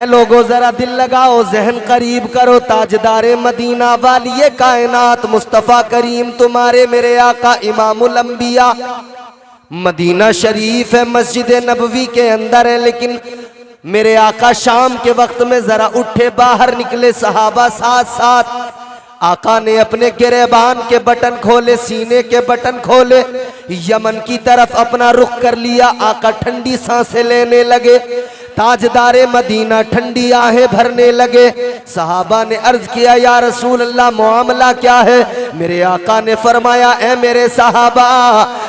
लोगों जरा दिल लगाओ, जहन करीब करो, ताजदारे मदीना वालिए कायनात मुस्तफ़ा करीम तुम्हारे मेरे आका इमामुल अंबिया। मदीना शरीफ है, मस्जिद नबवी के अंदर है, लेकिन मेरे आका शाम के वक्त में जरा उठे, बाहर निकले, सहाबा साथ साथ। आका ने अपने गिरेबान के बटन खोले, सीने के बटन खोले, यमन की तरफ अपना रुख कर लिया। आका ठंडी सांसें लेने लगे, ताजदारे मदीना ठंडी आहें भरने लगे। सहाबा ने अर्ज किया, या रसूल अल्लाह मामला क्या है? मेरे आका ने फरमाया, ए मेरे सहाबा,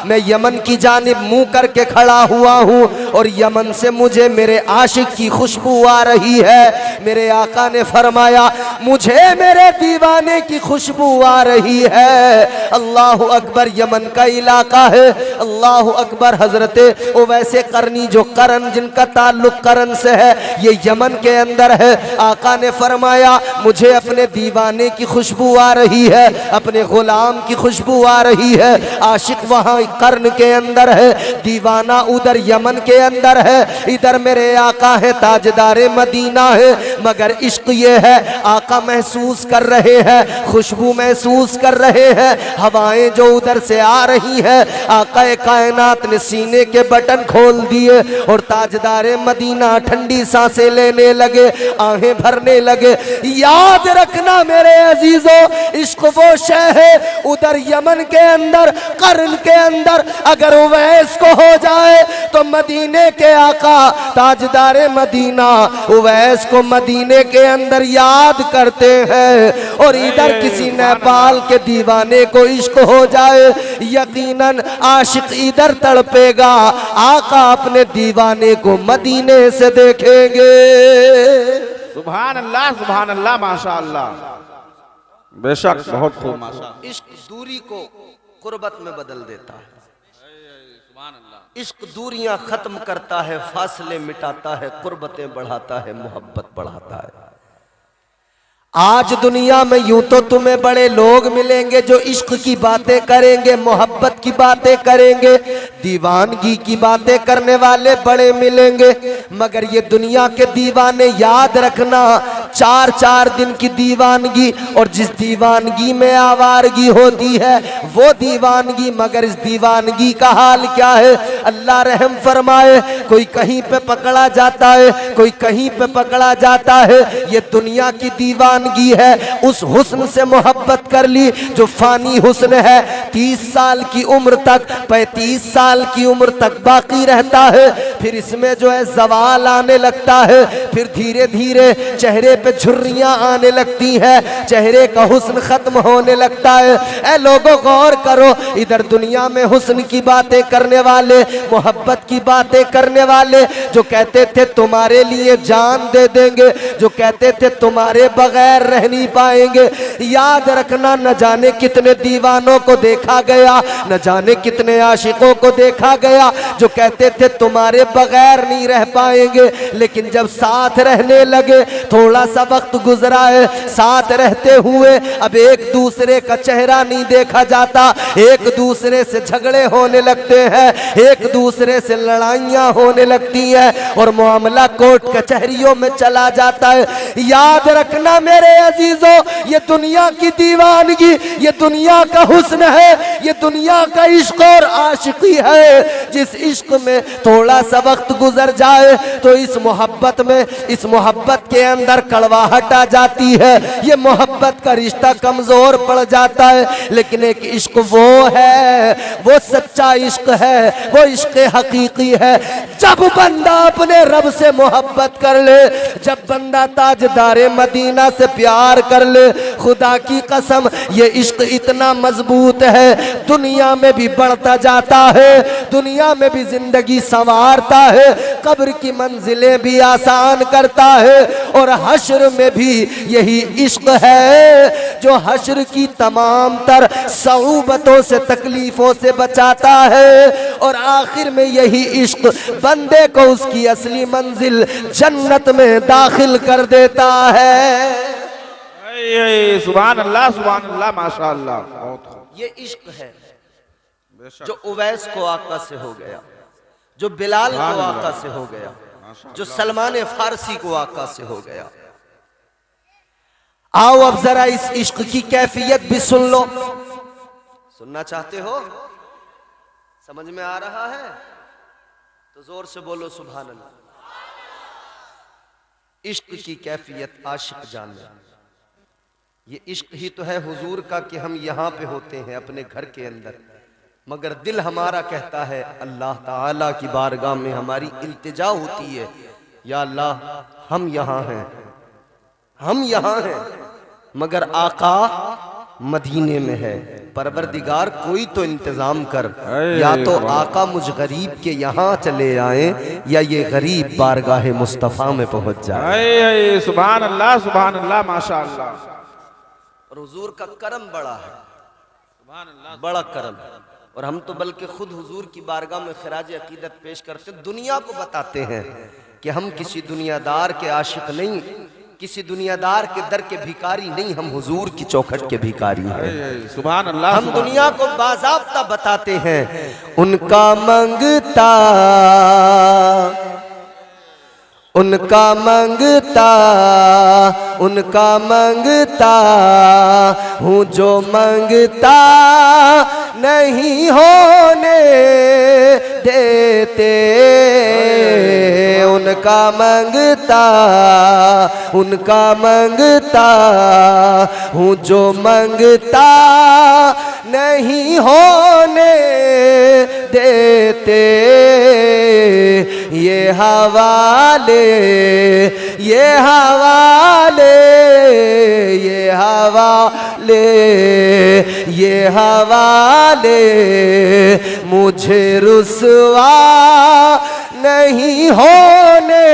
मैं यमन की जानिब मुंह करके खड़ा हुआ हूँ और यमन से मुझे मेरे आशिक की खुशबू आ रही है। मेरे आका ने फरमाया, मुझे मेरे दीवाने की खुशबू आ रही है। अल्लाह अकबर, यमन का इलाका है। अल्लाह अकबर। हजरते वैसे करनी, जो करन जिनका ताल्लुक करन से है, ये यमन के अंदर है। आका ने फरमाया, मुझे अपने दीवाने की खुशबू आ रही है, अपने गुलाम की खुशबू आ रही है। आशिक वहाँ कर्न के अंदर है, दीवाना उधर यमन के अंदर है। इधर मेरे आका है, ताजदारे मदीना है। मगर इश्क ये है, आका महसूस कर रहे हैं, खुशबू महसूस कर रहे हैं, हवाएं जो उधर से आ रही है। आका कायनात ने सीने के बटन खोल दिए और ताजदारे मदीना ठंडी सांसें लेने लगे, आहें भरने लगे। याद रखना मेरे अजीजों, इश्क वो शय है उधर यमन के अंदर, कर्न के अंदर, अगर उवैस को हो जाए तो मदीने के आका ताजदारे मदीना उवैस को मदीने के अंदर याद करते हैं। और इधर किसी नेपाल के दीवाने को इश्क हो जाए, यकीनन आशिक इधर तड़पेगा, आका अपने दीवाने को मदीने से देखेंगे। सुभान अल्लाह, माशाअल्लाह, बेशक बहुत खूब माशाअल्लाह। इश्क दूरी को कुर्बत में बदल देता है, इश्क दूरियां खत्म करता है, फासले मिटाता है, कुर्बतें बढ़ाता है, मोहब्बत बढ़ाता है। आज दुनिया में यूं तो तुम्हें बड़े लोग मिलेंगे जो इश्क की बातें करेंगे, मोहब्बत की बातें करेंगे, दीवानगी की बातें करने वाले बड़े मिलेंगे। मगर ये दुनिया के दीवाने, याद रखना, 4-4 दिन की दीवानगी, और जिस दीवानगी में आवारगी होती है वो दीवानगी। मगर इस दीवानगी का हाल क्या है? अल्लाह रहम फरमाए, कोई कहीं पे पकड़ा जाता है, कोई कहीं पे पकड़ा जाता है। ये दुनिया की दीवानगी है। उस हुस्न से मोहब्बत कर ली जो फानी हुस्न है, 30 साल की उम्र तक, 35 साल की उम्र तक बाकी रहता है। फिर इसमें जो है जवाल आने लगता है, फिर धीरे धीरे चेहरे पे झुर्रियां आने लगती हैं, चेहरे का हुस्न खत्म होने लगता है। ऐ लोगों गौर करो, इधर दुनिया में हुस्न की बातें करने वाले, मोहब्बत की बातें करने वाले, जो कहते थे तुम्हारे लिए जान दे देंगे, जो कहते थे तुम्हारे बगैर रह नहीं पाएंगे। याद रखना, न जाने कितने दीवानों को देखा गया, न जाने कितने आशिकों को देखा गया जो कहते थे तुम्हारे बगैर नहीं रह पाएंगे। लेकिन जब साथ रहने लगे, थोड़ा सा वक्त गुजरा है, साथ रहते हुए अब एक दूसरे का चेहरा नहीं देखा जाता, एक दूसरे से झगड़े होने लगते हैं, एक दूसरे से लड़ाइयां होने लगती हैं और मामला कोर्ट कचहरियों में चला जाता है। याद रखना मेरे अजीजों, ये दुनिया की दीवानगी, ये दुनिया का हुस्न है, ये दुनिया का इश्क और आशिकी है। जिस इश्क में थोड़ा सा वक्त गुजर जाए तो इस मोहब्बत में, इस मोहब्बत के अंदर कड़वाहट आ जाती है, ये मोहब्बत का रिश्ता कमजोर पड़ जाता है। लेकिन एक इश्क वो है, वो सच्चा इश्क है, वो इश्क हकीकी है। जब बंदा अपने रब से मोहब्बत कर ले, जब बंदा ताजदारे मदीना से प्यार कर ले, खुदा की कसम ये इश्क इतना मजबूत है, दुनिया में भी बढ़ता जाता है, दुनिया में भी जिंदगी संवारता है, कब्र की मंजिलें भी आसान करता है, और हश्र में भी यही इश्क है जो हश्र की तमाम तर सऊबतों से, तकलीफों से बचाता है। और आखिर में यही इश्क बंदे को उसकी असली मंजिल जन्नत में दाखिल कर देता है। सुभान अल्लाह, माशाअल्लाह। ये इश्क है जो उवैस को आका से हो गया, जो बिलाल को आका से हो गया, जो सलमान फारसी को आका से हो गया। आओ अब जरा इस इश्क की कैफियत भी सुन लो। सुनना चाहते हो? समझ में आ रहा है तो जोर से बोलो सुभान अल्लाह। इश्क की कैफियत आशिक जाने। ये इश्क ही तो है हुजूर का कि हम यहाँ पे होते हैं अपने घर के अंदर, मगर दिल हमारा कहता है अल्लाह ताला की बारगाह में हमारी इल्तिजा होती है, या अल्लाह हम यहाँ हैं, हम यहाँ हैं, मगर आका मदीने में है। परवरदिगार कोई तो इंतजाम कर, या तो आका मुझ गरीब के यहाँ चले आए या ये गरीब बारगाह मुस्तफ़ा में पहुंच जाए। सुभान अल्लाह माशाअल्लाह। और हुजूर का करम बड़ा है, बड़ा करम। और हम तो बल्कि खुद हुजूर की बारगाह में खिराज अकीदत पेश करते, दुनिया को बताते हैं कि हम किसी दुनियादार के आशिक नहीं, किसी दुनियादार के दर के भिखारी नहीं, हम हुजूर की चौखट के भिखारी हैं। सुभान अल्लाह। हम दुनिया को बाज़ाब्ता बताते हैं उनका मंगता, उनका मंगता, उनका मंगता हूँ जो मंगता नहीं होने देते। उनका मंगता, उनका मंगता हूँ जो मंगता नहीं होने देते। ये हवाले, ये हवाले, ये हवाले, ये हवाले मुझे रुसवा नहीं होने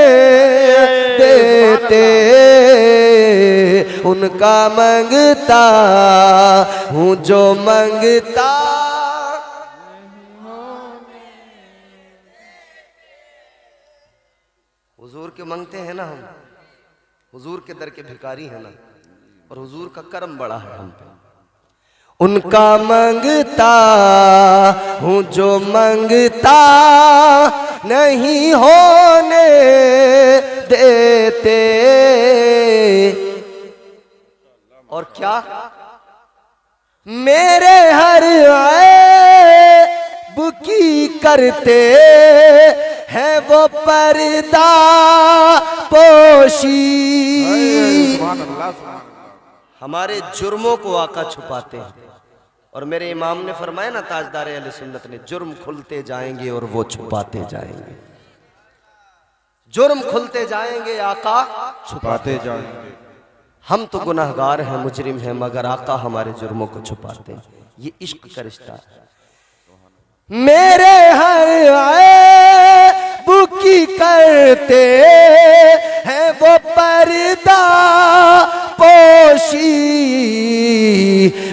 देते। उनका मंगता हूँ जो मंगता। हुजूर के मंगते हैं ना हम, हुजूर के दर के भिखारी हैं ना, और हुजूर का करम बड़ा है हम पे। उनका मंगता हूँ जो मंगता नहीं होने देते। और क्या मेरे हर ऐब की करते है वो पर्दा पोशी। हमारे जुर्मों को आका छुपाते हैं। और मेरे इमाम ने फरमाया ना, ताजदार अहले सुन्नत ने, जुर्म खुलते जाएंगे और वो छुपाते जाएंगे। जुर्म खुलते जाएंगे, आका छुपाते जाएंगे। हम तो गुनाहगार हैं, मुजरिम हैं, मगर आका हमारे जुर्मों को छुपाते हैं। ये इश्क का रिश्ता है। मेरे हर ऐब की करते हैं वो पर्दा पोशी।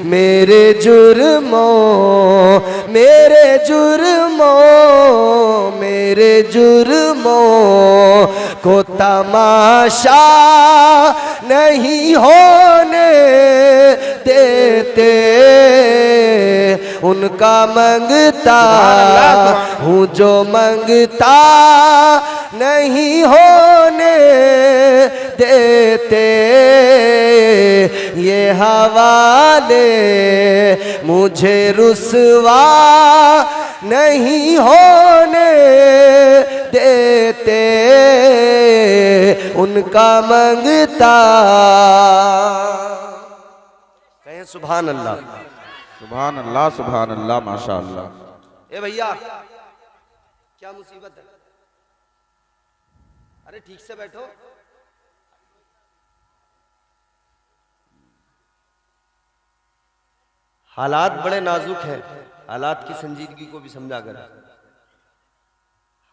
मेरे जुर्मों, मेरे जुर्मों, मेरे जुर्मों को तमाशा नहीं होने देते। उनका मंगता हूँ जो मंगता नहीं होने देते। ये हवाले मुझे रुसवा नहीं होने देते। उनका मंगता। कहें सुभान अल्लाह। सुभान अल्लाह माशाअल्लाह। ए भैया क्या मुसीबत है? अरे ठीक से बैठो। हालात बड़े नाजुक हैं, हालात की संजीदगी को भी समझा कर।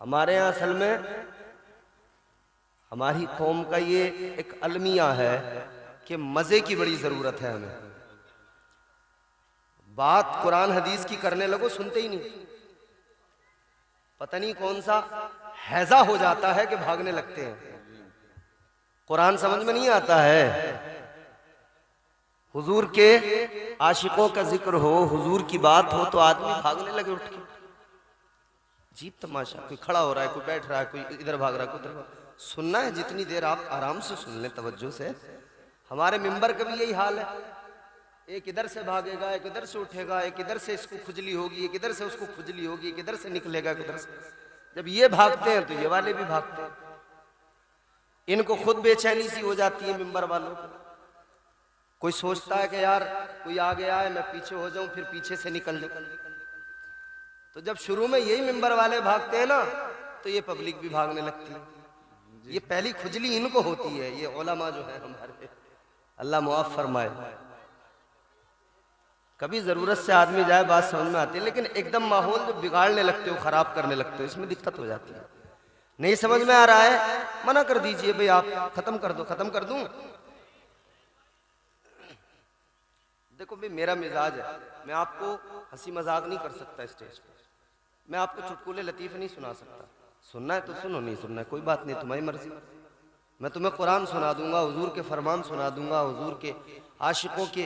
हमारे यहाँ असल में हमारी कौम का ये एक अलमिया है कि मजे की बड़ी जरूरत है हमें। बात कुरान हदीस की करने लगो, सुनते ही नहीं। पता नहीं कौन सा हैजा हो जाता है कि भागने लगते हैं। कुरान समझ में नहीं आता है। हुजूर के आशिकों का जिक्र हो, हुजूर की बात हो तो आदमी भागने लगे उठ के। अजीब तमाशा, कोई खड़ा हो रहा है, कोई बैठ रहा है, कोई इधर भाग रहा है, कोई उधर सुनना है जितनी देर आप आराम से सुन लें तवज्जो से। हमारे मिंबर का भी यही हाल है, एक इधर से भागेगा, एक इधर से उठेगा, एक इधर से इसको खुजली होगी, एक इधर से उसको खुजली होगी, एक इधर से निकलेगा, एक इधर से। जब ये भागते हैं तो ये वाले भी भागते हैं। इनको खुद बेचैनी सी हो जाती है मिंबर वालों को। कोई सोचता है कि यार कोई आगे आए मैं पीछे हो जाऊं, फिर पीछे से निकल जाऊं। तो जब शुरू में यही मिंबर वाले भागते हैं ना, तो ये पब्लिक भी भागने लगती है। ये पहली खुजली इनको होती है, ये उलमा जो है हमारे, अल्लाह मुआफ फरमाए। कभी जरूरत से आदमी जाए बात समझ में आती है, लेकिन एकदम माहौल जो बिगाड़ने लगते हो, खराब करने लगते हो, इसमें दिक्कत हो जाती है। नहीं समझ में आ रहा है, मना कर दीजिए भाई, आप खत्म कर दो। खत्म कर दूं? देखो भाई मेरा मिजाज है, मैं आपको हंसी मजाक नहीं कर सकता स्टेज पे, मैं आपको चुटकुले लतीफ़े नहीं सुना सकता। सुनना है तो सुनो, नहीं सुनना है कोई बात नहीं, तुम्हारी मर्जी। मैं तुम्हें कुरान सुना दूंगा, हुजूर के फरमान सुना दूंगा, हुजूर के आशिकों के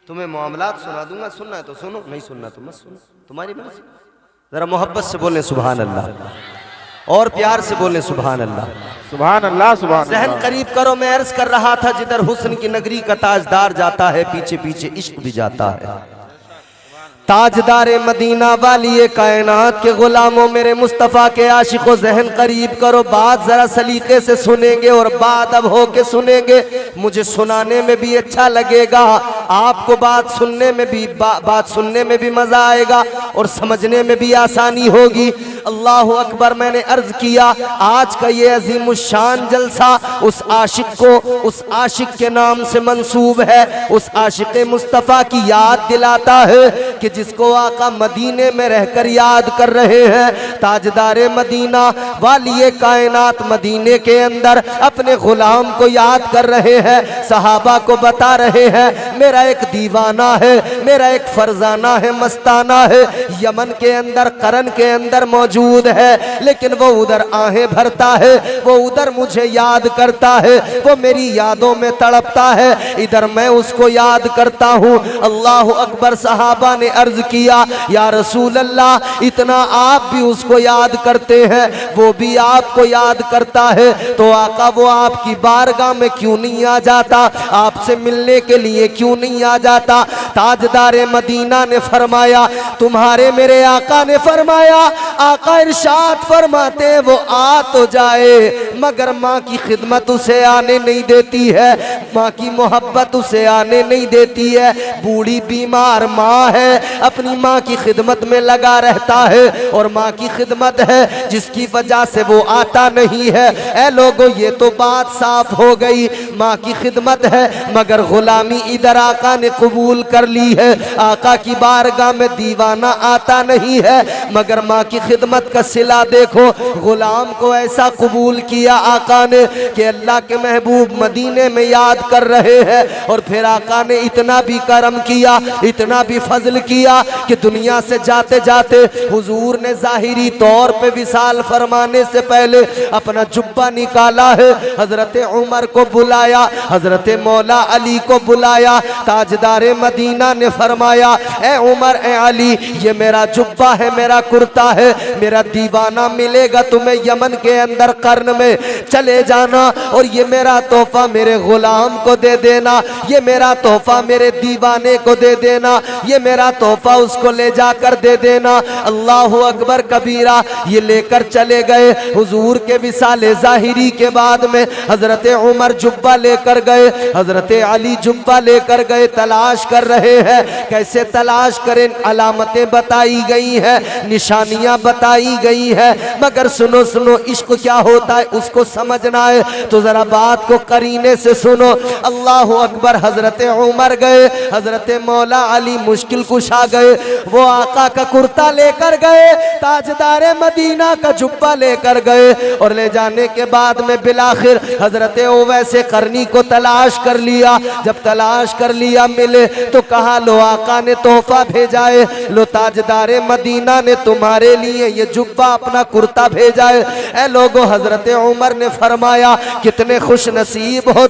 तुम्हें मामलात सुना दूंगा। सुनना है तो सुनो, नहीं सुनना तो मत सुनो, तुम्हारी मर्जी। जरा मोहब्बत से बोले सुभान अल्लाह, और प्यार से बोले सुभान अल्लाह। सुभान अल्लाह, सुभान जहन अल्लाह। करीब करो, मैं अर्ज कर रहा था जिधर हुस्न की नगरी का ताजदार जाता है, पीछे पीछे इश्क भी जाता है। ताजदारे मदीना वाली कायनात के गुलामों, मेरे मुस्तफ़ा के आशिकों, जहन करीब करो, बात जरा सलीके से सुनेंगे और बादब होके सुनेंगे। मुझे सुनाने में भी अच्छा लगेगा, आपको बात सुनने में भी बात सुनने में भी मजा आएगा और समझने में भी आसानी होगी। अल्लाह अकबर। मैंने अर्ज किया आज का ये अजीमुशान जलसा उस आशिक को, उस आशिक के नाम से मंसूब है, उस आशिक मुस्तफ़ा की याद दिलाता है कि जिसको आका मदीने में रहकर याद कर रहे हैं। ताजदारे मदीना वाली कायनात मदीने के अंदर अपने गुलाम को याद कर रहे हैं, सहाबा को बता रहे हैं मेरा एक दीवाना है, मेरा एक फरजाना है, मस्ताना है, यमन के अंदर करन के अंदर मौजूद है, लेकिन वो उधर आहें भरता है, वो उधर मुझे याद करता है, वो मेरी यादों में तड़पता है, इधर मैं उसको याद करता हूँ। अल्लाह अकबर। सहाबा ने अर्ज किया या रसूल अल्लाह, इतना आप भी उसको याद करते हैं, वो भी आपको याद करता है, तो आका वो आपकी बारगाह में क्यों नहीं आ जाता, आपसे मिलने के लिए क्यों नहीं आ जाता। ताजदारे मदीना ने फरमाया, तुम्हारे मेरे आका ने फरमाया, आका इरशाद फरमाते वो आ तो जाए मगर माँ की खिदमत उसे आने नहीं देती है, माँ की मोहब्बत उसे आने नहीं देती है। बूढ़ी बीमार माँ है, अपनी माँ की खिदमत में लगा रहता है, और माँ की खिदमत है जिसकी वजह से वो आता नहीं है। ऐ लोगों, ये तो बात साफ हो गई, माँ की खिदमत है मगर गुलामी इधर आका ने कबूल कर ली है। आका की बारगाह में दीवाना आता नहीं है मगर माँ की खिदमत का सिला देखो, गुलाम को ऐसा कबूल किया आका ने कि अल्लाह के महबूब मदीने में याद कर रहे हैं। और फिर आका ने इतना भी करम किया, इतना भी फजल किया कि दुनिया से जाते जाते हुजूर ने जाहिरी तौर पे विसाल फरमाने से पहले अपना जुब्बा निकाला है, हजरत उमर को बुलाया, हजरत मौला अली को बुलाया। ताजदारे मदीना ने फरमाया, ए उमर, ए अली, ये मेरा जुब्बा है, मेरा कुर्ता है, मेरा दीवाना मिलेगा तुम्हें यमन के अंदर कर्न में, चले जाना और ये मेरा तोहफा मेरे गुलाम को दे देना, ये मेरा तोहफा मेरे दीवाने को दे देना, ये मेरा तोहफा उसको ले जाकर दे देना। अल्लाह अकबर कबीरा। ये लेकर चले गए। हुजूर के विसाले जाहिरी के बाद में हजरत उमर जुब्बा लेकर गए, हजरत अली जुब्बा लेकर गए, तलाश कर रहे हैं। कैसे तलाश करें, अलामतें बताई गई हैं, निशानियां बताई गई हैं, मगर सुनो सुनो, इश्क क्या होता है उसको समझना है तो जरा बात को करीने से सुनो। अल्लाह अकबर। हजरत उमर गए, हजरत मौला अली मुश्किल कुशा गए, वो आका का कुर्ता लेकर गए, ताजदारे मदीना का जुब्बा लेकर गए, और ले जाने के बाद में बिलाखिर हजरत ओवैसे करनी को तलाश कर लिया। जब तलाश कर लिया, मिले तो कहा लो आका ने तोहफा भेजा है, लो ताजदारे मदीना ने तुम्हारे लिए ये जुब्बा अपना कुर्ता भेजा है। ए लोगो, हजरत उमर ने फरमाया कितने खुश नसीब हो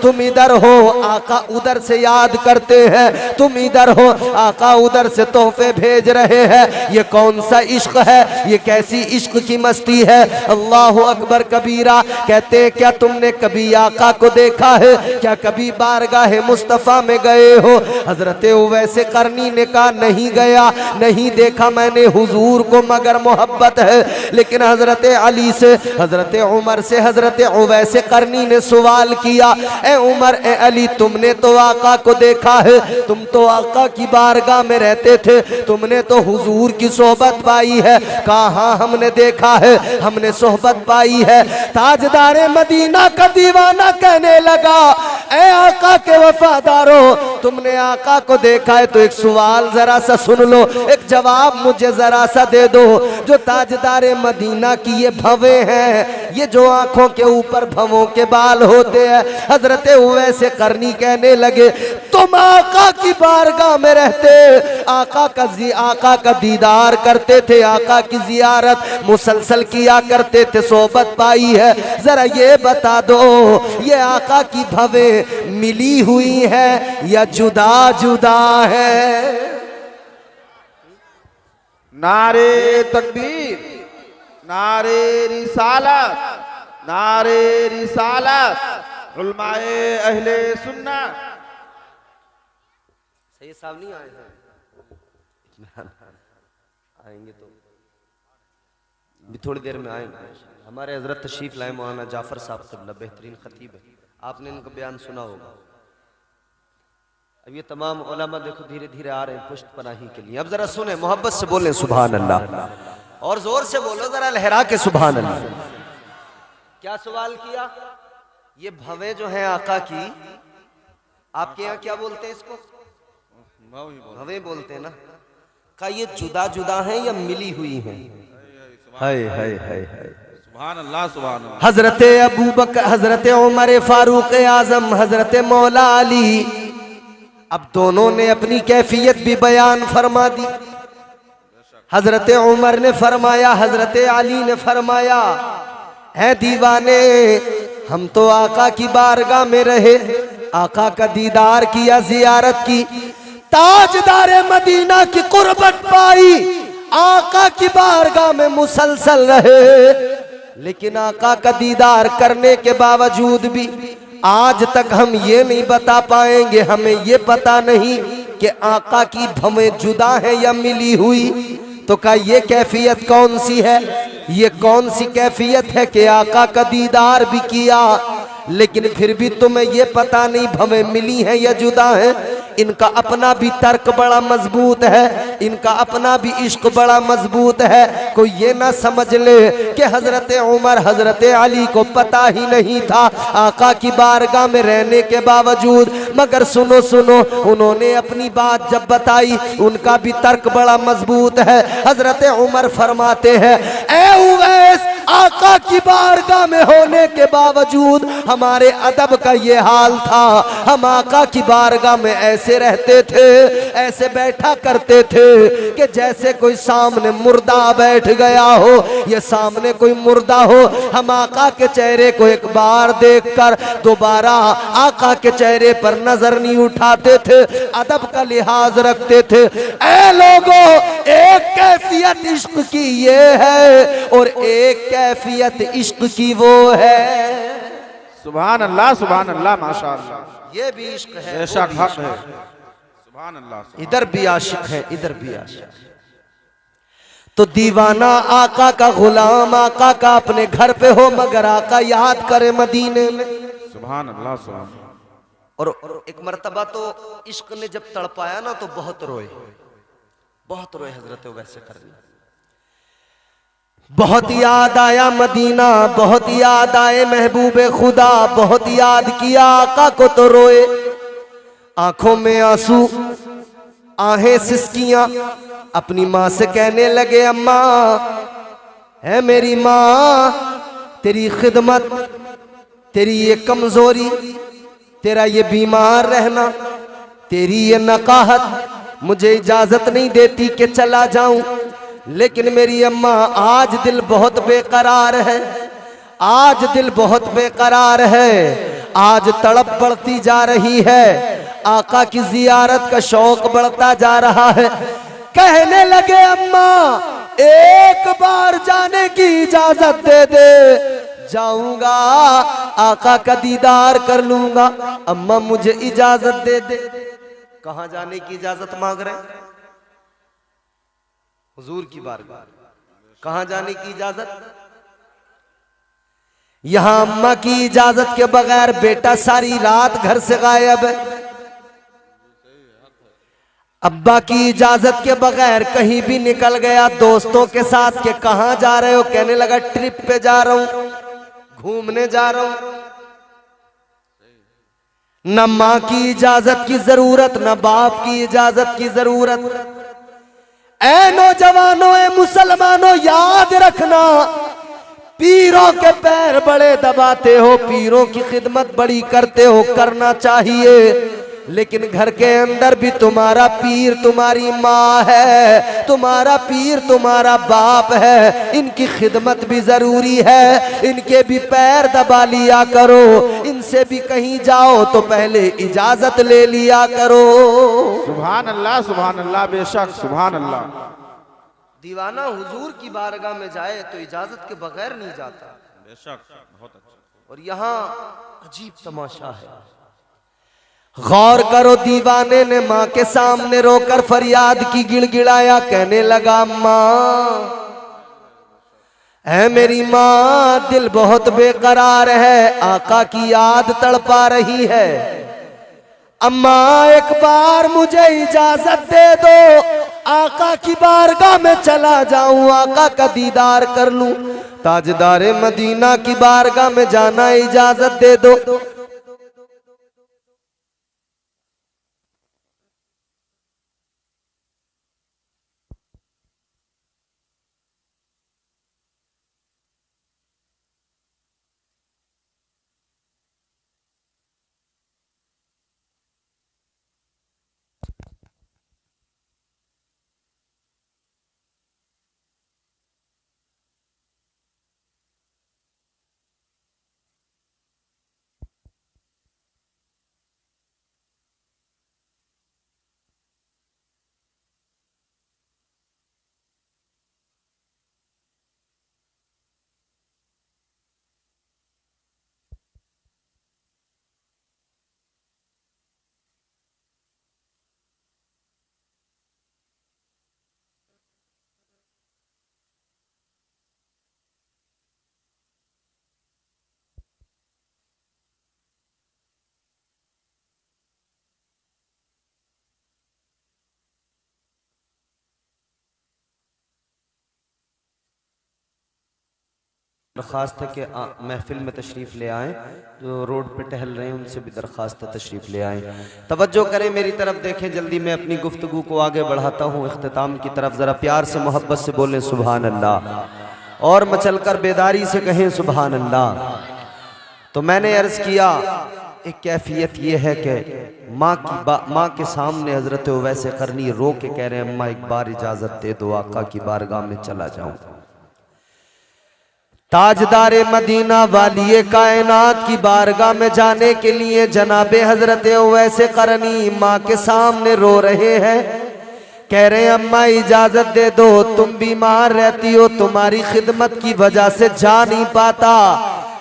तुम इधर हो आका उधर से याद करते हैं, तुम इधर हो आका उधर से तोहफे भेज रहे हैं। ये कौन सा इश्क है, ये कैसी इश्क की मस्ती है। अल्लाह अकबर कबीरा। कहते हैं क्या तुमने कभी आका को देखा है, क्या कभी बारगाह मुस्तफ़ा में गए हो। हजरत उवैसे करनी ने कहा नहीं गया, नहीं देखा मैंने हुजूर को, मगर मोहब्बत है। लेकिन हजरत अली से, हजरत उमर से हजरत उवैसे करनी ने सवाल किया, ए उमर ए अली तुमने तो आका को देखा है, तुम तो आका की बारगाह में रहते थे, तुमने तो हुजूर की सोहबत पाई है। कहा हमने देखा है, हमने सोहबत पाई है। ताजदारे मदीना का दीवाना कहने लगा, ए आका के वफादारों तुमने आका को देखा है तो एक सवाल जरा सा सुन लो, एक जवाब मुझे जरा सा दे दो। जो ताजदारे मदीना की ये भवें हैं, ये जो आंखों के ऊपर भवों के बाल होते हैं, हजरत उवैसे करनी कहने लगे तुम आका की बारगाह में रहते, आका का दीदार करते थे, आका की जियारत मुसलसल किया करते थे, सोबत पाई है। जरा ये बता दो ये आका की भवें मिली हुई है या जुदा जुदा है। नारे तकबीर, नारे रिसालत, नारे रिसालत, उलमाए अहले सुन्ना। सही साहब नहीं आए हैं, आएंगे तो भी थोड़ी देर में आएंगे। हमारे हजरत तशरीफ लाए मौलाना जाफर साहब क़िबला, बेहतरीन खतीब है, आपने इनका बयान सुना होगा। अब ये तमाम उलमा देखो धीरे धीरे आ रहे हैं पुष्ट पनाही के लिए। अब जरा सुने, मोहब्बत से बोले सुभान अल्लाह, और जोर से बोलो जरा लहरा के सुभान अल्लाह। क्या सवाल किया? ये भवें जो है आका की, आपके यहाँ क्या बोलते हैं इसको? भवें बोलते हैं ना। का ये जुदा जुदा हैं या मिली हुई हैं? हाय हाय हाय हाय, सुभान अल्लाह, सुभान अल्लाह। हजरत अबू बकर, हजरत उमर फारूक आजम, हजरत मौला अली, अब दोनों ने अपनी कैफियत भी बयान फरमा दी। हजरत उमर ने फरमाया, हजरत अली ने फरमाया, है दीवाने हम तो आका की बारगाह में रहे, आका का दीदार किया, जियारत की, ताजदारे मदीना की कुर्बत पाई, आका की बारगाह में मुसलसल रहे, लेकिन आका का दीदार करने के बावजूद भी आज तक हम ये नहीं बता पाएंगे, हमें ये पता नहीं कि आका की भवें जुदा है या मिली हुई। तो क्या ये कैफियत कौन सी है? ये कौन सी कैफियत है कि आका का दीदार भी किया लेकिन फिर भी तुम्हें ये पता नहीं भवें मिली हैं या जुदा हैं। इनका अपना भी तर्क बड़ा मजबूत है, इनका अपना भी इश्क बड़ा मजबूत है। कोई ये ना समझ ले कि हजरत उमर हजरत अली को पता ही नहीं था आका की बारगाह में रहने के बावजूद। मगर सुनो सुनो, उन्होंने अपनी बात जब बताई उनका भी तर्क बड़ा मजबूत है। हजरत उमर फरमाते हैं, ए उवैस, आका की बारगाह में होने के बावजूद हमारे अदब का ये हाल था, हम आका की बारगाह में ऐसे रहते थे, ऐसे बैठा करते थे कि जैसे कोई सामने मुर्दा बैठ गया हो, ये सामने कोई मुर्दा हो। हम आका के चेहरे को एक बार देखकर दोबारा आका के चेहरे पर नजर नहीं उठाते थे, अदब का लिहाज रखते थे। ऐ लोगों, एक कैफियत इश्क की ये है और एक कैफियत इश्क की वो है। सुभान अल्लाह, सुभान अल्लाह, माशाअल्लाह। ये भी इश्क है, बेशक हक है। सुभान अल्लाह। इधर भी आशिक है, इधर भी आशिक। तो दीवाना आका का गुलाम आका का अपने घर पे हो, मगर आका याद करे मदीने में। सुभान अल्लाह, सुभान। और एक मर्तबा तो इश्क ने जब तड़पाया ना तो बहुत रोए, बहुत रोए हजरत वैसे करनी। बहुत याद आया मदीना, बहुत याद आए महबूबे खुदा, बहुत याद किया आका को तो रोए। आंखों में आंसू, आहें सिसकियां, अपनी माँ से कहने लगे, अम्मा है मेरी माँ, तेरी खिदमत, तेरी ये कमजोरी, तेरा ये बीमार रहना, तेरी ये नकाहत मुझे इजाजत नहीं देती कि चला जाऊं। लेकिन मेरी अम्मा आज दिल बहुत बेकरार है, आज दिल बहुत बेकरार है, आज तड़प बढ़ती जा रही है, आका की जियारत का शौक बढ़ता जा रहा है। कहने लगे अम्मा एक बार जाने की इजाजत दे दे, जाऊंगा आका का दीदार कर लूंगा। अम्मा मुझे इजाजत दे दे। कहां जाने की इजाजत मांग रहे हैं? हुजूर की बारगाह। कहां जाने की इजाजत? यहां अम्मा की इजाजत के बगैर बेटा सारी रात घर से गायब है, अब्बा की इजाजत के बगैर कहीं भी निकल गया दोस्तों के साथ के कहां जा रहे हो? कहने लगा ट्रिप पे जा रहा हूं, घूमने जा रहा हूं। न मां की इजाजत की जरूरत, न बाप की इजाजत की जरूरत। ऐ नौजवानों, ऐ मुसलमानों, याद रखना पीरों के पैर बड़े दबाते हो, पीरों की खिदमत बड़ी करते हो, करना चाहिए, लेकिन घर के अंदर भी तुम्हारा पीर तुम्हारी माँ है, तुम्हारा पीर तुम्हारा बाप है, इनकी खिदमत भी जरूरी है, इनके भी पैर दबा लिया करो, इनसे भी कहीं जाओ तो पहले इजाजत ले लिया करो। सुभान अल्लाह, बेशक सुभान अल्लाह। दीवाना हुजूर की बारगाह में जाए तो इजाजत के बगैर नहीं जाता। बेशक, बहुत अच्छा। और यहाँ अजीब तमाशा है, गौर करो, दीवाने ने माँ के सामने रोकर फरियाद की, गिड़गिड़ाया, कहने लगा माँ, ऐ मेरी माँ, दिल बहुत बेकरार है, आका की याद तड़पा रही है, अम्मा एक बार मुझे इजाजत दे दो, आका की बारगाह में चला जाऊं, आका का दीदार कर लूं, ताजदारे मदीना की बारगाह में जाना, इजाजत दे दो। दरख्वास्त है कि महफिल में तशरीफ़ ले आएँ, जो रोड पे टहल रहे हैं उनसे भी दरख्वास्त है तशरीफ़ ले आएँ। तवज्जो करें, मेरी तरफ देखें, जल्दी मैं अपनी गुफ्तगू को आगे बढ़ाता हूँ इख्तिताम की तरफ। ज़रा प्यार से मोहब्बत से बोलें सुभान अल्लाह, और मचल कर बेदारी से कहें सुभान अल्लाह। तो मैंने अर्ज़ किया, एक कैफियत ये है कि माँ के सामने हज़रत उवैस क़रनी रो के कह रहे हैं, अम्मा एक बार इजाज़त दे दो, आका की बारगाह में चला जाऊँ। ताजदारे मदीना वालिए कायनात की बारगाह में जाने के लिए जनाबे हजरत उवैस क़रनी माँ के सामने रो रहे हैं, कह रहे हैं अम्मा इजाजत दे दो, तुम बीमार रहती हो, तुम्हारी खिदमत की वजह से जा नहीं पाता,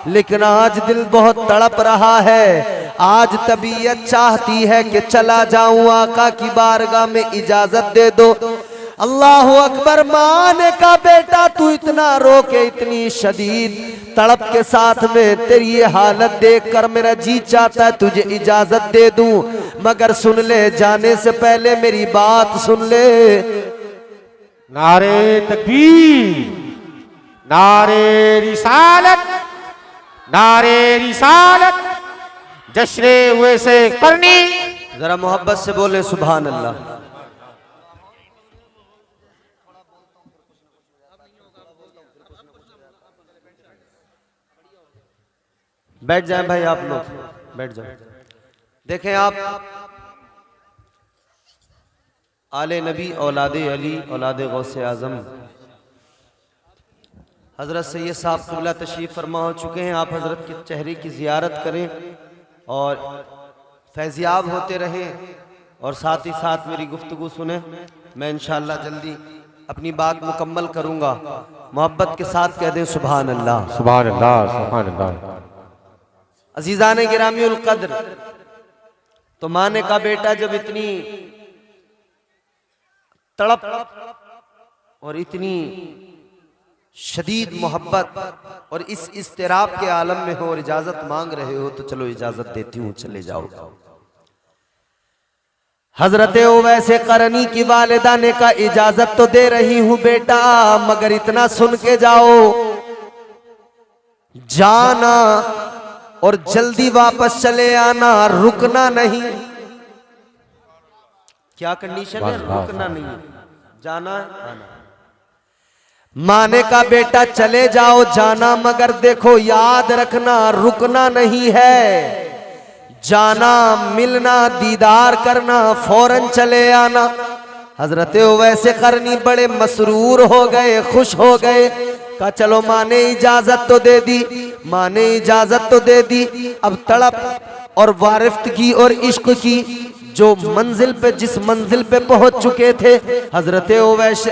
लेकिन आज दिल बहुत तड़प रहा है, आज तबीयत चाहती है कि चला जाऊं, आका की बारगाह में इजाजत दे दो। अल्लाह अकबर। माँ ने कहा बेटा तू इतना रो के, इतनी शदीद तड़प के साथ में तेरी ये हालत देखकर मेरा जी चाहता है तुझे इजाजत दे दूं, मगर सुन ले, जाने से पहले मेरी बात सुन ले। नारे तकबीर, नारे रिसालत, नारे रिसालत, जश्न उवैस क़रनी। जरा मोहब्बत से बोले सुभान अल्लाह। बैठ जाएं भाई, आप लोग बैठ जाओ। देखें आप, आले नबी, औलादे अली, औलादे गौसे आजम, हज़रत सैयद साहब क़िबला तशरीफ़ फरमा हो चुके हैं। आप हज़रत के चेहरे की ज़ियारत करें और फैज़याब होते रहें और साथ ही साथ मेरी गुफ्तगू सुने। मैं इंशाअल्लाह जल्दी अपनी बात मुकम्मल करूँगा। मोहब्बत के साथ कह दें सुभान अल्लाह। सुभान अल्लाह, सुभान अल्लाह। अजीज़ान गिरामीउल क़द्र, तो माने का बेटा जब इतनी तड़प और इतनी शदीद मोहब्बत और इस इस्तिराब के आलम में हो और इजाजत मांग रहे हो, तो चलो इजाजत देती हूँ, चले जाओ। हजरत उवैसे करनी की वालिदा ने कहा इजाजत तो दे रही हूं बेटा, मगर इतना सुन के जाओ, जाना और जल्दी वापस चले आना, रुकना नहीं। क्या कंडीशन है? रुकना नहीं, जाना आना। माने का बेटा चले जाओ, जाना, मगर देखो याद रखना रुकना नहीं है, जाना, मिलना, दीदार करना, फौरन चले आना। हजरत उवैसे करनी बड़े मसरूर हो गए, खुश हो गए। कहा चलो माँ ने इजाजत तो दे दी, माँ ने इजाजत तो दे दी। अब तड़प और वारिफ्तगी और इश्क की जो मंजिल पे, जिस मंजिल पे पहुंच चुके थे, हजरत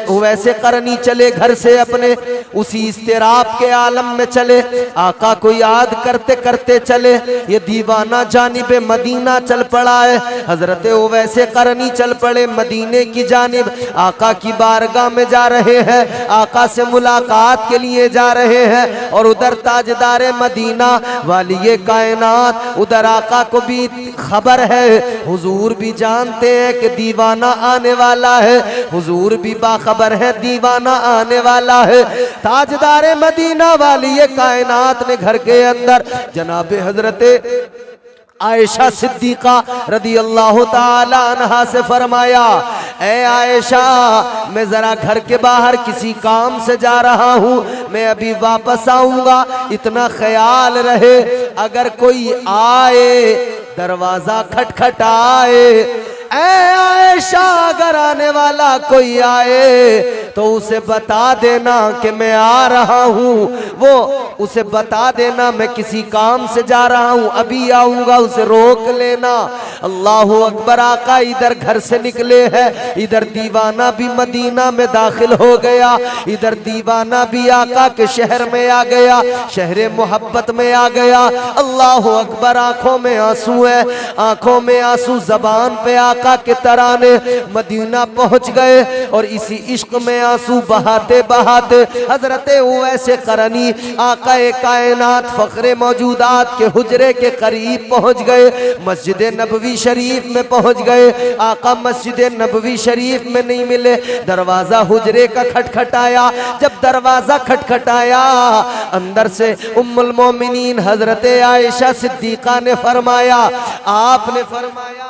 उवैसे करनी चले घर से अपने, उसी इस्तिराब के आलम में चले, आका को याद करते करते चले। ये दीवाना जानिब मदीना चल पड़ा है। हजरत उवैसे करनी चल पड़े मदीने की जानिब, आका की बारगाह में जा रहे हैं, आका से मुलाकात के लिए जा रहे हैं। और उधर ताजदार मदीना वाली कायनात, उधर आका को भी खबर है, हुजूर भी जानते हैं कि दीवाना आने वाला है, हुजूर भी बाखबर है दीवाना आने वाला है। ताजदार मदीना वाली ये कायनात ने घर के अंदर जनाब हजरत आयशा सिद्दीका रदी अल्लाह ताला अन्हा से फरमाया, ऐ आयशा, मैं जरा घर के बाहर किसी काम से जा रहा हूँ, मैं अभी वापस आऊंगा, इतना ख्याल रहे अगर कोई आए दरवाजा खटखटाए, ऐ आयशा अगर आने वाला कोई आए तो उसे बता देना कि मैं आ रहा हूँ, वो उसे बता देना मैं किसी काम से जा रहा हूँ, अभी आऊंगा, उसे रोक लेना। अल्लाहु अकबर। आका इधर घर से निकले हैं, इधर दीवाना भी मदीना में दाखिल हो गया, इधर दीवाना भी आका के शहर में आ गया, शहर मोहब्बत में आ गया। अल्लाहु अकबर। आंखों में आंसू है, आंखों में आंसू, जबान पे आका के तराने। मदीना पहुंच गए और इसी इश्क में आंसू बहाते बहाते हजरत उवैसे करनी आका कायनात फखरे मौजूदात के हुजरे के करीब पहुंच गए, मस्जिद नबवी शरीफ में पहुंच गए। आका मस्जिद नबवी शरीफ में नहीं मिले, दरवाजा हुजरे का खटखटाया। जब दरवाजा खटखटाया, अंदर से उम्मुल मोमिनीन हजरत आयशा सिद्दीका ने फरमाया, आपने फरमाया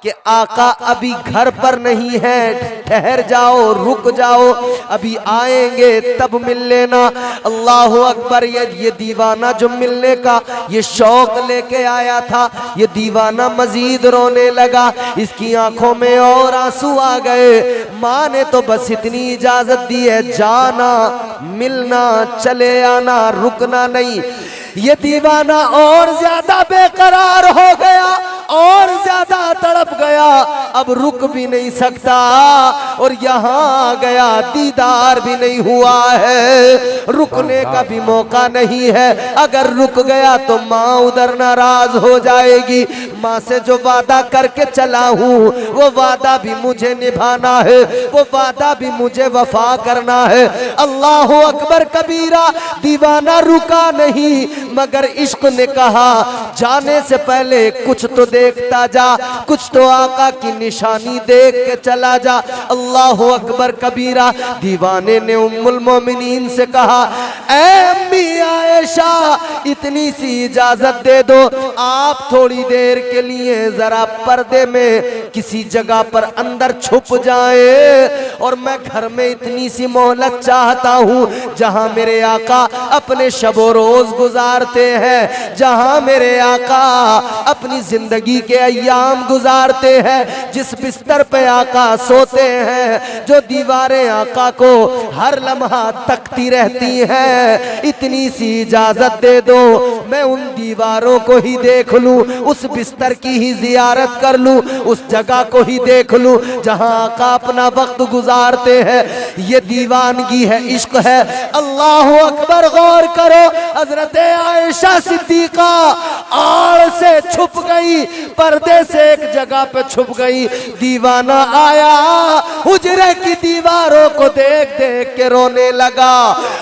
कि आका अभी घर पर नहीं है, ठहर जाओ, रुक जाओ, अभी आएंगे तब मिल लेना। अल्लाहु अकबर। ये दीवाना जो मिलने का ये शौक लेके आया था, ये दीवाना मजीद रोने लगा, इसकी आंखों में और आंसू आ गए। माँ ने तो बस इतनी इजाजत दी है, जाना, मिलना, चले आना, रुकना नहीं। ये दीवाना और ज्यादा बेकरार हो गया, और ज्यादा तड़प गया, अब रुक भी नहीं सकता, और यहाँ आ गया, दीदार भी नहीं हुआ है, रुकने का भी मौका नहीं है। अगर रुक गया तो माँ उधर नाराज हो जाएगी, माँ से जो वादा करके चला हूँ वो वादा भी मुझे निभाना है, वो वादा भी मुझे वफा करना है। अल्लाहु अकबर कबीरा। दीवाना रुका नहीं, मगर इश्क ने कहा जाने से पहले कुछ तो देखता जा, कुछ तो आका की निशानी देख के चला जा। अल्लाहु अकबर कबीरा। दीवाने ने उम्मुल मोमिनीन से कहा, ऐ अम्मी आयशा, इतनी सी इजाजत दे दो, आप थोड़ी देर के लिए जरा पर्दे में किसी जगह पर अंदर छुप जाए। और मैं घर में इतनी सी मोहलत चाहता हूँ जहां मेरे आका अपने शबो रोज गुजारते हैं, जहां मेरे आका अपनी जिंदगी के अय्याम गुजारते हैं, जिस बिस्तर पे आका सोते हैं, जो दीवारें आका को हर लम्हा तकती रहती हैं, इतनी सी इजाजत दे दो मैं उन दीवारों को ही देख लूं, उस बिस्तर की ही जियारत कर लूं, उस जगह को ही देख लूं जहां आका अपना वक्त गुजारते हैं। ये दीवानगी है, इश्क है। अल्लाह अकबर, गौर करो, हजरत आयशा सिद्दीका आड़ से छुप गई, पर्दे से एक जगह पे छुप गई। दीवाना आया, हुजरे की दीवारों को देख देख के रोने लगा।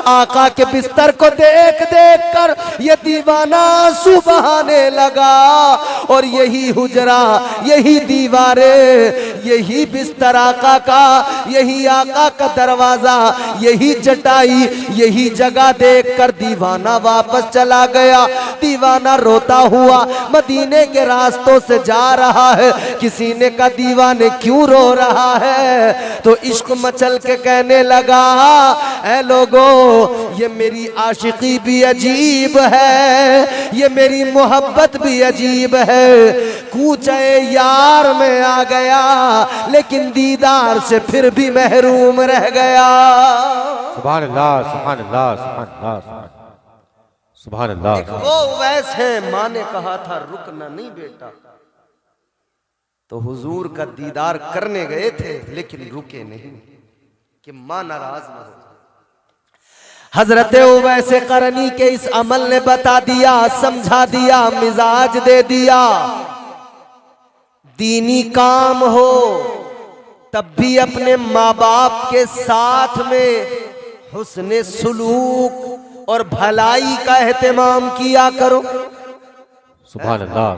आका के बिस्तर को देख देख कर ये दीवाना आंसू बहाने लगा। और यही हुजरा, यही दीवारें, यही बिस्तर आका का, यही आका का दरवाजा, यही चटाई, यही जगह देखकर दीवाना वापस चला गया। दीवाना रोता हुआ मदीने के रास्तों से जा रहा है। किसी ने कहा दीवाने क्यों रो रहा है? तो इश्क मचल के कहने लगा, ऐ लोगो, ये मेरी आशिकी भी अजीब है, ये मेरी मोहब्बत भी अजीब है। कूचे यार में आ गया लेकिन दीदार से फिर भी महरूम रह गया। सुभान अल्लाह, सुभान अल्लाह, सुभान अल्लाह, सुभान अल्लाह। वो वैस है, माँ ने कहा था रुकना नहीं बेटा, तो हुजूर का दीदार करने गए थे लेकिन रुके नहीं कि माँ नाराज न हो। हजरत उवैस करनी के इस अमल ने बता दिया, समझा दिया, मिजाज दे दिया। दीनी काम हो तब भी अपने माँ बाप के साथ में हुस्ने सुलूक और भलाई का एहतमाम किया करो। सुभान अल्लाह।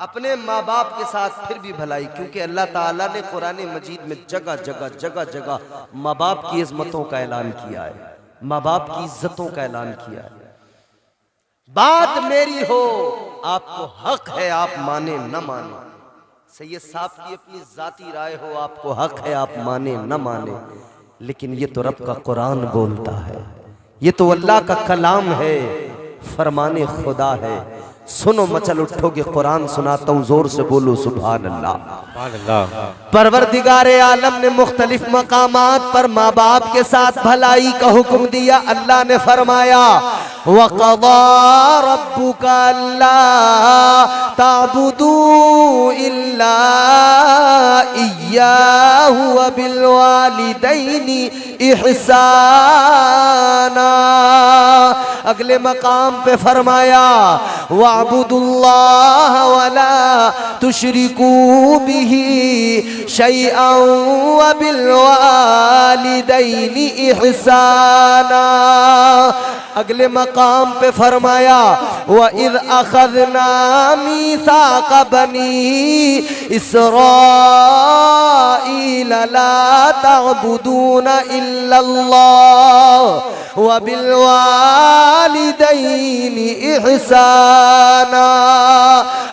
अपने माँ बाप के साथ फिर भी भलाई, क्योंकि अल्लाह ताला ने कुरान मजीद में जगह जगह जगह जगह माँ बाप की इज्जतों का ऐलान किया है, माँ बाप की इज्जतों का ऐलान किया है। बात मेरी हो, आपको हक है आप माने न माने। सैयद साहब की अपनी जाती राय हो, आपको हक है आप माने न माने, लेकिन ये तो रब का कुरान बोलता है, ये तो अल्लाह का कलाम है, फरमाने खुदा है। सुनो मचल उठोगे, कुरान सुनाता हूँ, जोर से बोलो सुभान अल्लाह। परवरदिगारे आलम ने मुख्तलिफ मकामात पर माँ बाप के साथ भलाई का हुक्म दिया। अल्लाह ने फरमाया वक़ज़ा रब्बुका अल्ला ताबुदू इल्ला इय्याहु व बिल वालिदैनि इहसाना। अगले मकाम पे फरमाया वअबुदुल्लाह वला तुशरिकू बिही शैअन व बिल वालिदैनि इहसाना। अगले मकाम पे फरमाया व इज़ अख़ज़ना मीसाक़ बनी इस्राईल ला तअबुदून इल्लल्लाह व बिल वालिदैनि इहसाना।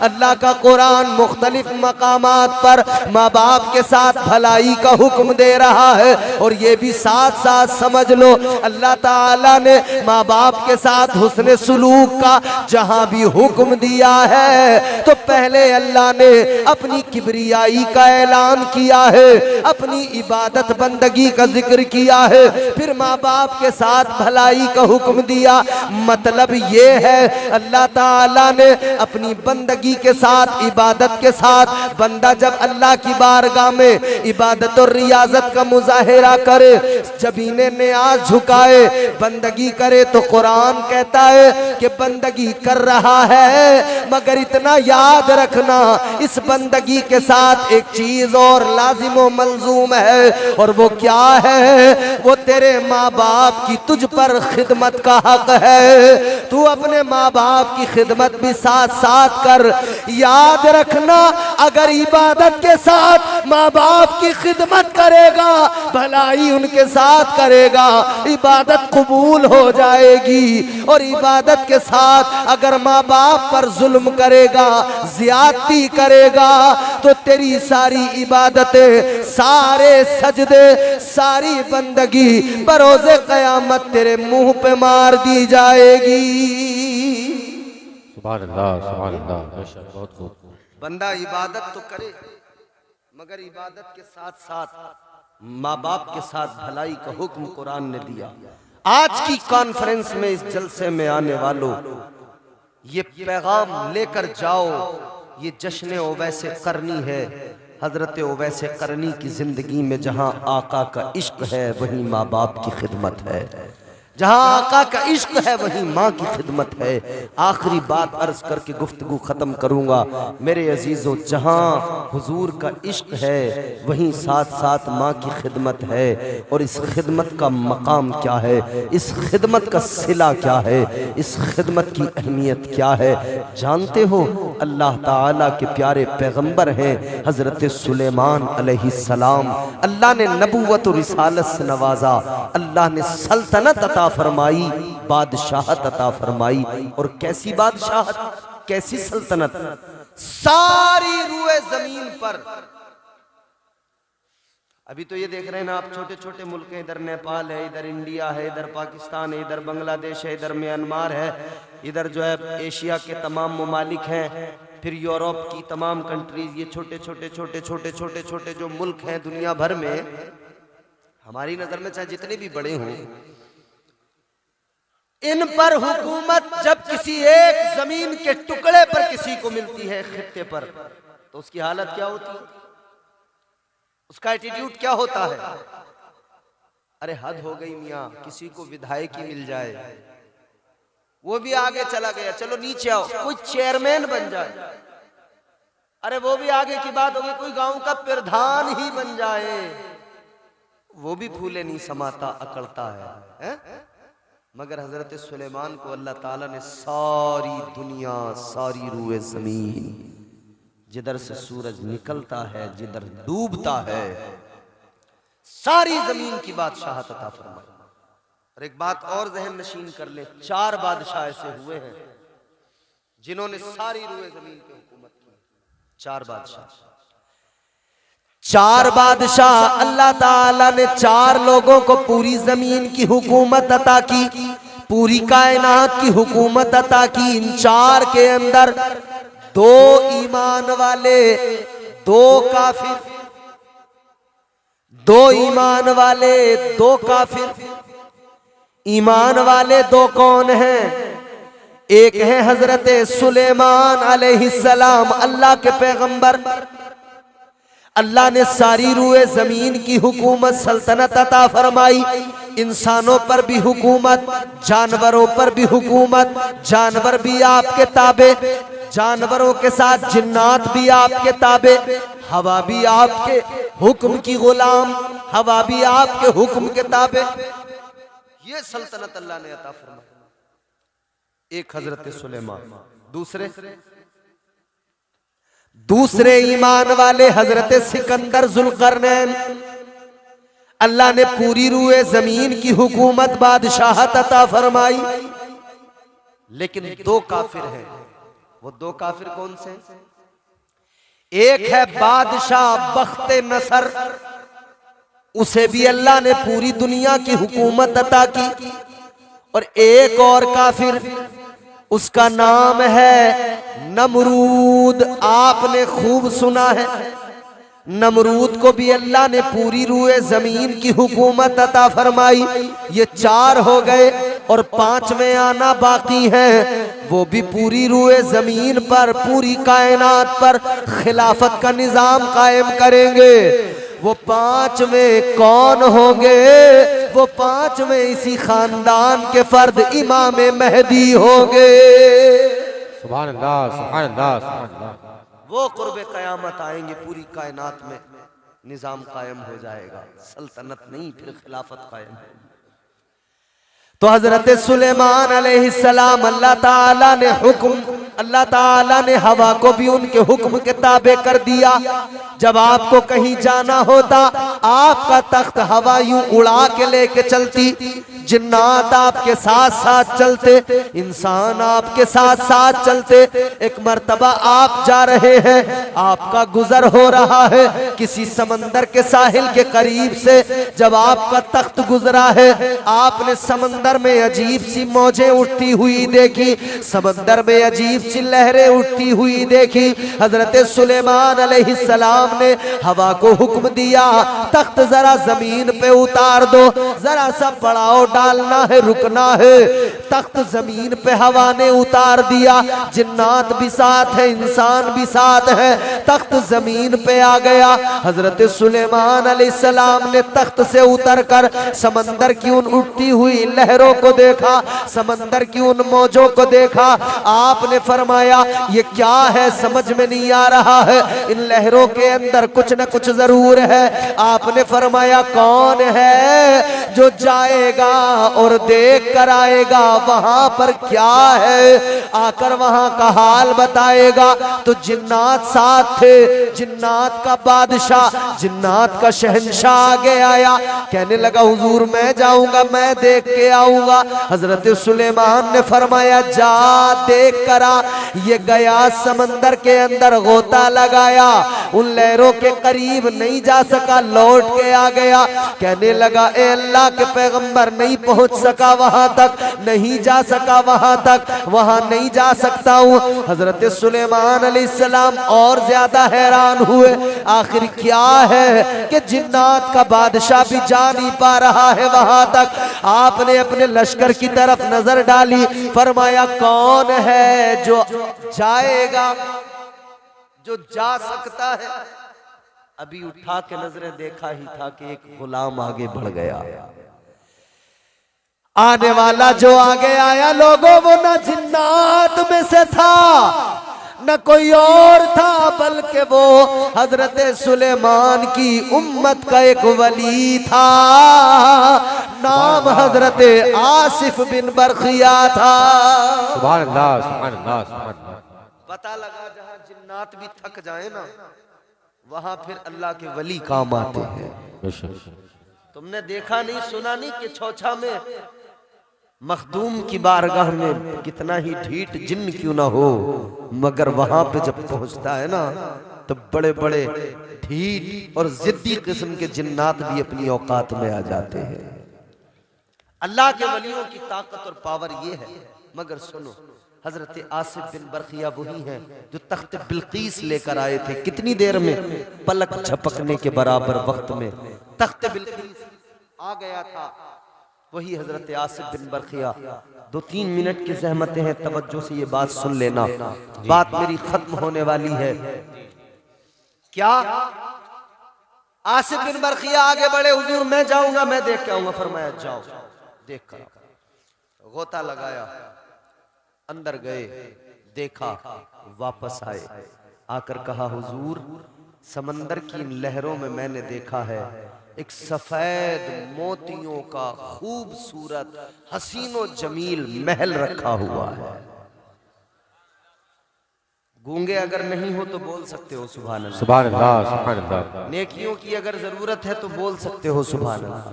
अल्लाह का कुरान मुख्तलिफ मकामात पर माँ बाप के साथ भलाई का हुक्म दे रहा है। और ये भी साथ साथ समझ लो, अल्लाह ताला ने माँ बाप के साथ हुस्ने सुलूक का जहां भी हुक्म दिया है तो पहले अल्लाह ने अपनी किबरियाई का ऐलान किया है, अपनी इबादत बंदगी का जिक्र किया है, फिर माँ बाप के साथ भलाई का हुक्म दिया। मतलब ये है अल्लाह ताला ने अपनी बंदगी के साथ, इबादत के साथ, बंदा जब अल्लाह की बारगाह में इबादत और रियाजत का मुजाहिरा करे, जबीने नियाज झुकाए, बंदगी करे, तो कुरान कहता है कि बंदगी कर रहा है, मगर इतना याद रखना इस बंदगी के साथ एक चीज और लाजिम व मलजूम है, और वो क्या है? वो तेरे माँ बाप की तुझ पर खिदमत का हक है। तू अपने माँ बाप की खिदमत भी साथ साथ कर। याद याद रखना, अगर इबादत के साथ माँ बाप की खिदमत करेगा, भलाई उनके साथ करेगा, इबादत कबूल हो जाएगी। और इबादत के साथ अगर माँ बाप पर जुल्म करेगा, ज्यादती करेगा, तो तेरी सारी इबादतें, सारे सजदे, सारी बंदगी बरोज़े क़यामत तेरे मुंह पे मार दी जाएगी। सुभान अल्लाह, सुभान अल्लाह, बेशक बहुत खूब। बंदा इबादत तो करे, मगर इबादत के साथ साथ माँ बाप के साथ भलाई का हुक्म कुरान ने दिया। आज की कॉन्फ्रेंस में, इस जलसे में आने वालों, ये पैगाम लेकर जाओ। ये जश्न ओवैसे करनी है। हजरत ओवैसे करनी की जिंदगी में जहां आका का इश्क है, वहीं माँ बाप की खिदमत है। जहां आका का इश्क है, वहीं माँ की खिदमत है। आखिरी बात अर्ज करके गुफ्तगू खत्म करूंगा। मेरे अजीजों, जहां हुजूर का इश्क है, वहीं साथ साथ माँ की खिदमत है। और इस खिदमत का मकाम क्या है, इस खिदमत का सिला क्या है, इस खिदमत की अहमियत क्या है, जानते हो? अल्लाह ताला के प्यारे पैगंबर हैं हजरत सुलेमान अलैहिस्सलाम। अल्लाह ने नबूवत और रिसालत से नवाजा, अल्लाह ने सल्तनत अता फरमाई, बादशाहत अता फरमाई। और कैसी बादशाहत, कैसी सल्तनत, सारी रूए जमीन पर। अभी तो ये देख रहे हैं ना आप, छोटे छोटे मुल्क हैं, इधर नेपाल है, इधर इंडिया है, इधर पाकिस्तान है, इधर बांग्लादेश है, इधर म्यांमार है, इधर जो है एशिया के तमाम ममालिक हैं, फिर यूरोप की तमाम कंट्रीज। ये छोटे छोटे छोटे छोटे छोटे छोटे जो मुल्क हैं दुनिया भर में, हमारी नजर में चाहे जितने भी बड़े हों, इन पर हुकूमत जब किसी एक जमीन के टुकड़े पर किसी को मिलती है, खित्ते पर, तो उसकी हालत क्या होती है, उसका एटीट्यूड क्या होता है? अरे हद हो गई मियाँ, किसी को विधायकी मिल जाए, वो भी आगे चला गया, चलो नीचे आओ, कोई चेयरमैन बन जाए, अरे वो भी आगे की बात होगी, कोई गांव का प्रधान ही बन जाए, वो भी फूले नहीं समाता, अकड़ता है? मगर हजरत सुलेमान को अल्लाह ताला ने सारी दुनिया, सारी रूए जमीन, जिधर से सूरज निकलता है, जिधर डूबता है, सारी जमीन की बादशाहत अता फरमाई। और एक बात और जहन नशीन कर ले, 4 बादशाह ऐसे हुए हैं जिन्होंने सारी रूए जमीन पे हुकूमत की। 4 बादशाह, 4 बादशाह अल्लाह ताला ने 4 लोगों को पूरी जमीन की हुकूमत अता की, पूरी कायनात की हुकूमत अता की। इन 4 के अंदर 2 ईमान वाले, 2 काफिर, 2 ईमान वाले, 2 काफिर। ईमान वाले 2 कौन हैं? एक है हजरत सुलेमान अलैहिस्सलाम, अल्लाह के पैगंबर। अल्लाह ने सारी रूए जमीन की हुकूमत, सल्तनत अता फरमाई। इंसानों पर भी हुकूमत, जानवरों पर भी हुकूमत, जानवर भी आपके ताबे, जानवरों के साथ जिन्नात भी आपके ताबे, हवा भी आपके हुक्म की गुलाम, हवा भी आपके हुक्म के ताबे। ये सल्तनत अल्लाह ने अता फरमाई। एक हजरत सुलेमान, दूसरे ईमान वाले हजरत सिकंदर जुल्करनैन। अल्लाह ने पूरी रूए जमीन की हुकूमत, बादशाहत अता फरमाई। लेकिन 2 काफिर हैं। वो 2 काफिर कौन से? एक है बादशाह बख्ते नसर, उसे भी अल्लाह ने पूरी दुनिया की हुकूमत अता की। और एक और काफिर, उसका नाम है नमरूद। आपने खूब सुना है, नमरूद को भी अल्लाह ने पूरी रूए जमीन की हुकूमत अता फरमाई। ये 4 हो गए और 5वें आना बाकी हैं। वो भी पूरी रूए जमीन पर, पूरी कायनात पर खिलाफत का निजाम कायम करेंगे। वो 5वें कौन होंगे? वो 5वें इसी खानदान के फर्द इमाम महदी होंगे। सुभान अल्लाह, सुभान अल्लाह, सुभान अल्लाह। वो कुर्बे कयामत आएंगे, पूरी कायनात में निजाम कायम हो जाएगा, सल्तनत नहीं फिर खिलाफत कायम है। तो हजरत सुलेमान अलैहिस्सलाम, अल्लाह ताला ने हुक्म अल्लाह ताला ने हवा को भी उनके हुक्म के ताबे कर दिया। जब आपको कहीं जाना होता, आपका तख्त हवा यूं उड़ा के लेके चलती, जिन्नात आपके साथ साथ चलते, इंसान आपके साथ साथ चलते। एक मर्तबा आप जा रहे हैं, आपका गुजर हो रहा है किसी समंदर के साहिल के करीब से। जब आपका तख्त गुजरा है, आपने समंदर में अजीब सी मौजें उठती हुई देखी, समंदर में अजीब सी लहरें उठती हुई देखी। हजरत सुलेमान अलैहिस्सलाम ने हवा को हुक्म दिया, तख्त जरा जमीन पे उतार दो, जरा सा बढ़ाओ, डालना है, रुकना है। तख्त जमीन पे हवा ने उतार दिया, जिन्नात भी साथ है, इंसान भी साथ है, तख्त जमीन पे आ गया। हजरत सुलेमान अलैहिस्सलाम ने तख्त से उतरकर समंदर की उन उठती हुई लहरों को देखा, समंदर की उन मौजों को देखा। आपने फरमाया ये क्या है, समझ में नहीं आ रहा है, इन लहरों के अंदर कुछ न कुछ जरूर है। आपने फरमाया कौन है जो जाएगा और देख कर आएगा वहां पर क्या है, आकर वहां का हाल बताएगा। तो जिन्नात साथ थे, जिन्नात का बादशाह, जिन्नात का शहंशाह आगे आया, कहने लगा हुजूर मैं जाऊंगा, मैं देख के आऊंगा। हजरत सुलेमान ने फरमाया जा देख कर आ। ये गया समंदर के अंदर गोता लगाया, उन लहरों के करीब नहीं जा सका, लौट के आ गया। कहने लगा ए अल्लाह के पैगंबर, नहीं पहुंच सका वहां तक, नहीं जा सका वहां तक, वहां नहीं जा सकता हूं। हजरत सुलेमान अलैहिस्सलाम और ज्यादा हैरान हुए, आखिर क्या है कि जिन्नात का बादशाह भी जा नहीं पा रहा है वहां तक। आपने अपने लश्कर की तरफ नजर डाली, फरमाया कौन है जो जाएगा, जो जा सकता है। अभी उठा के नजरें देखा ही था कि एक गुलाम आगे बढ़ गया। आने वाला जो आगे आया लोगों, वो ना जिन्नात में से था न कोई और था, बल्कि वो हजरत सुलेमान की उम्मत का एक वली था। नाम हजरत आसिफ बिन बरखिया था। सुभान अल्लाह, सुभान अल्लाह, सुभान अल्लाह। पता लगा जहां जिन्नात भी थक जाए ना, वहां फिर अल्लाह के वली काम आते हैं। तुमने देखा नहीं, सुना नहीं कि छौछा में मखदूम की बारगाह में कितना ही ढीठ जिन्न क्यों ना हो, मगर वहां पे जब पहुंचता है ना, तो बड़े बड़े ढीठ और जिद्दी किस्म के जिन्नात भी अपनी औकात में आ जाते हैं। अल्लाह के वलियों की ताकत और पावर ये है। मगर सुनो, हजरत आसिफ बिन बरखिया वही हैं जो तख्त बिल्कीस लेकर आए थे। कितनी देर में, पलक झपकने के बराबर वक्त में तख्त बिल्कीस आ गया था। वही हजरत आसिफ बिन बरखिया। 2-3 मिनट की जहमतें हैं, तवज्जो से ये बात सुन लेना, बात मेरी खत्म होने वाली है। क्या आसिफ बिन बरखिया आगे बढ़े, हुजूर मैं जाऊंगा, मैं देख के आऊंगा। फरमाया जाओ, देख कर। गोता लगाया, अंदर गए, देखा, वापस आए, आकर कहा हुजूर समंदर की इन लहरों में मैंने देखा है एक सफेद मोतियों का खूबसूरत हसीनो जमील महल रखा हुआ है। गूंगे अगर नहीं हो तो बोल सकते हो सुभान अल्लाह, सुभान अल्लाह, सुभान अल्लाह। नेकियों की अगर जरूरत है तो बोल सकते हो सुभान अल्लाह।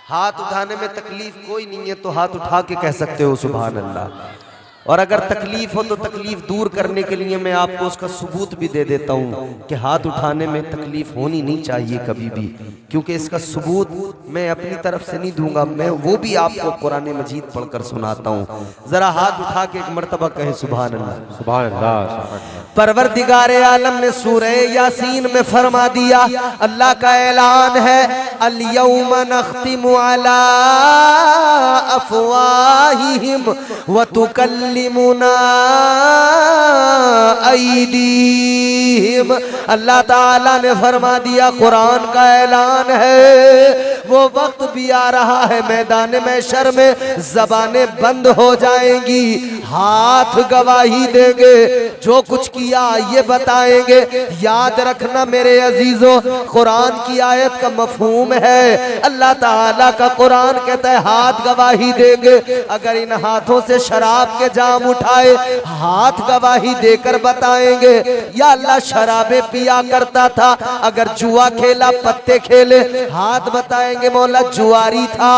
हाथ उठाने में तकलीफ कोई नहीं है तो हाथ उठा के कह सकते हो सुभान अल्लाह। और अगर तकलीफ हो तो तकलीफ दूर करने के लिए मैं आपको उसका सबूत भी दे देता हूँ कि हाथ उठाने में तकलीफ होनी नहीं चाहिए कभी भी, क्योंकि इसका सबूत मैं अपनी तरफ से नहीं दूंगा, मैं वो भी आपको कुरान मजीद पढ़कर सुनाता हूँ। जरा हाथ उठा के एक मर्तबा कहे सुभान अल्लाह, सुभान अल्लाह, सुभान अल्लाह। परवरदिगारे आलम ने सूरह यासीन में फरमा दिया, अल्लाह का ऐलान है अल यौम नख्तिमु अला अफवाहिहिम व तुकल्लिमुना अयदीहिम। अल्लाह ताला ने फरमा दिया, कुरान का ऐलान है वो वक्त भी आ रहा है मैदान महशर में ज़बानें बंद हो जाएंगी, हाथ गवाही देंगे, जो कुछ किया ये बताएंगे। याद रखना मेरे अजीजों, कुरान की आयत का मफहूम है, अल्लाह ताला का कुरान कहता है हाथ गवाही देंगे। अगर इन हाथों से शराब के जाम उठाए, हाथ गवाही देकर बताएंगे या अल्लाह शराबे पिया करता था, अगर जुआ खेला, पत्ते खेले, हाथ बताएंगे मौला जुआरी था।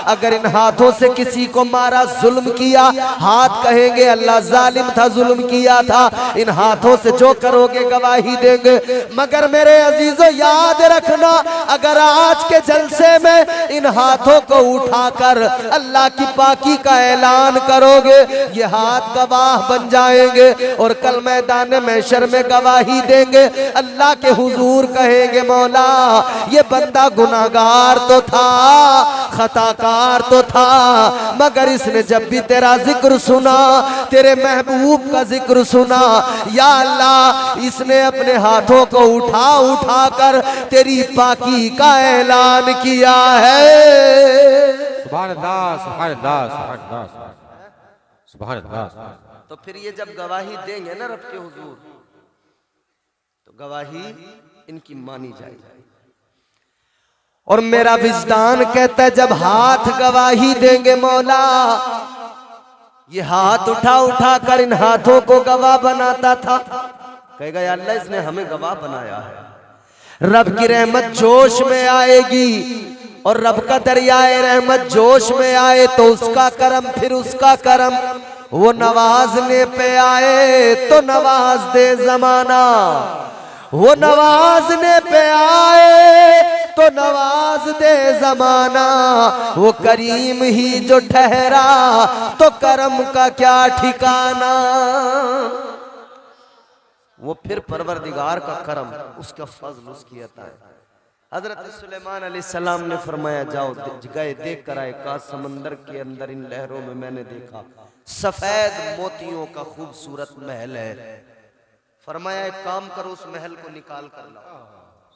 अगर इन हाथों से किसी को मारा, जुल्म किया, हाथ कहेंगे अल्लाह जालिम था, जुल्म किया था। इन हाथों से जो करोगे गवाही देंगे। मगर मेरे अजीजों याद रखना, अगर आज के जलसे में इन हाथों को उठाकर अल्लाह की पाकी का ऐलान करोगे, ये हाथ गवाह बन जाएंगे और कल मैदान महशर में गवाही देंगे। अल्लाह के हुजूर कहेंगे मौला ये बंदा गुनाहगार तो था, खताकार तो था, मगर इसने जब भी तेरा जिक्र सुना, तेरे महबूब का जिक्र सुना, या अल्लाह इसने अपने हाथों को उठा उठा कर तेरी पाकी का ऐलान किया है। सुभान अल्लाह, सुभान अल्लाह, सुभान अल्लाह, सुभान अल्लाह। तो फिर ये जब गवाही देंगे ना रब के हुजूर, तो गवाही इनकी मानी जाएगी। और मेरा विजदान कहता है जब हाथ गवाही देंगे मौला, ये हाथ उठा उठा कर इन हाथों को गवाह बनाता था, कहेगा या अल्लाह इसने हमें गवाह बनाया है। रब की रहमत जोश में आएगी और रब का दरियाए रहमत जोश में आए तो उसका करम, फिर उसका करम। वो नवाजने पे आए तो नवाज दे जमाना, वो नवाजने पे आए तो नवाज दे जमाना। वो करीम ही जो ठहरा तो करम का क्या ठिकाना। वो फिर परवरदिगार का करम, उसका फजल, उसकी अता है। हजरत सुलेमान अलैहिस्सलाम ने फरमाया जाओ गए देख कर आए, का समंदर के अंदर इन लहरों में मैंने देखा सफेद मोतियों का खूबसूरत महल है। फरमाया एक काम करो, उस महल को निकाल कर लाओ।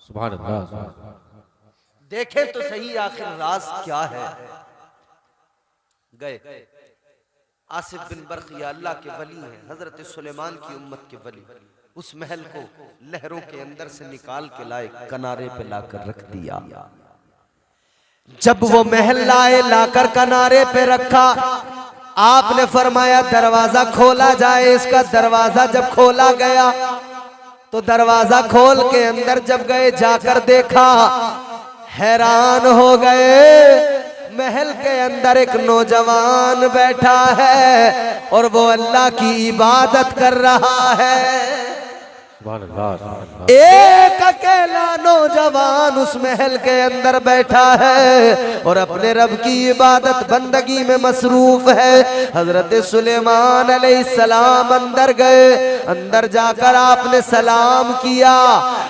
सुभान अल्लाह। देखे तो सही आखिर राज क्या है। गए, आसिफ बिन बरखिया अल्लाह के वली हैं, हजरत सुलेमान की उम्मत के वली, उस महल को लहरों के अंदर से निकाल के लाए, किनारे पे लाकर रख दिया। जब वो महल लाए, लाकर किनारे पे रखा, आपने फरमाया दरवाजा खोला जाए। इसका दरवाजा जब खोला गया तो दरवाजा खोल के अंदर जब गए, जाकर देखा, हैरान हो गए। महल के अंदर एक नौजवान बैठा है और वो अल्लाह की इबादत कर रहा है। सुभान अल्लाह, सुभान अल्लाह। एक अकेला नौजवान उस महल के अंदर बैठा है और अपने रब की इबादत बंदगी में मसरूफ है। हजरत सुलेमान अलैहिस्सलाम अंदर गए, अंदर जाकर आपने सलाम किया,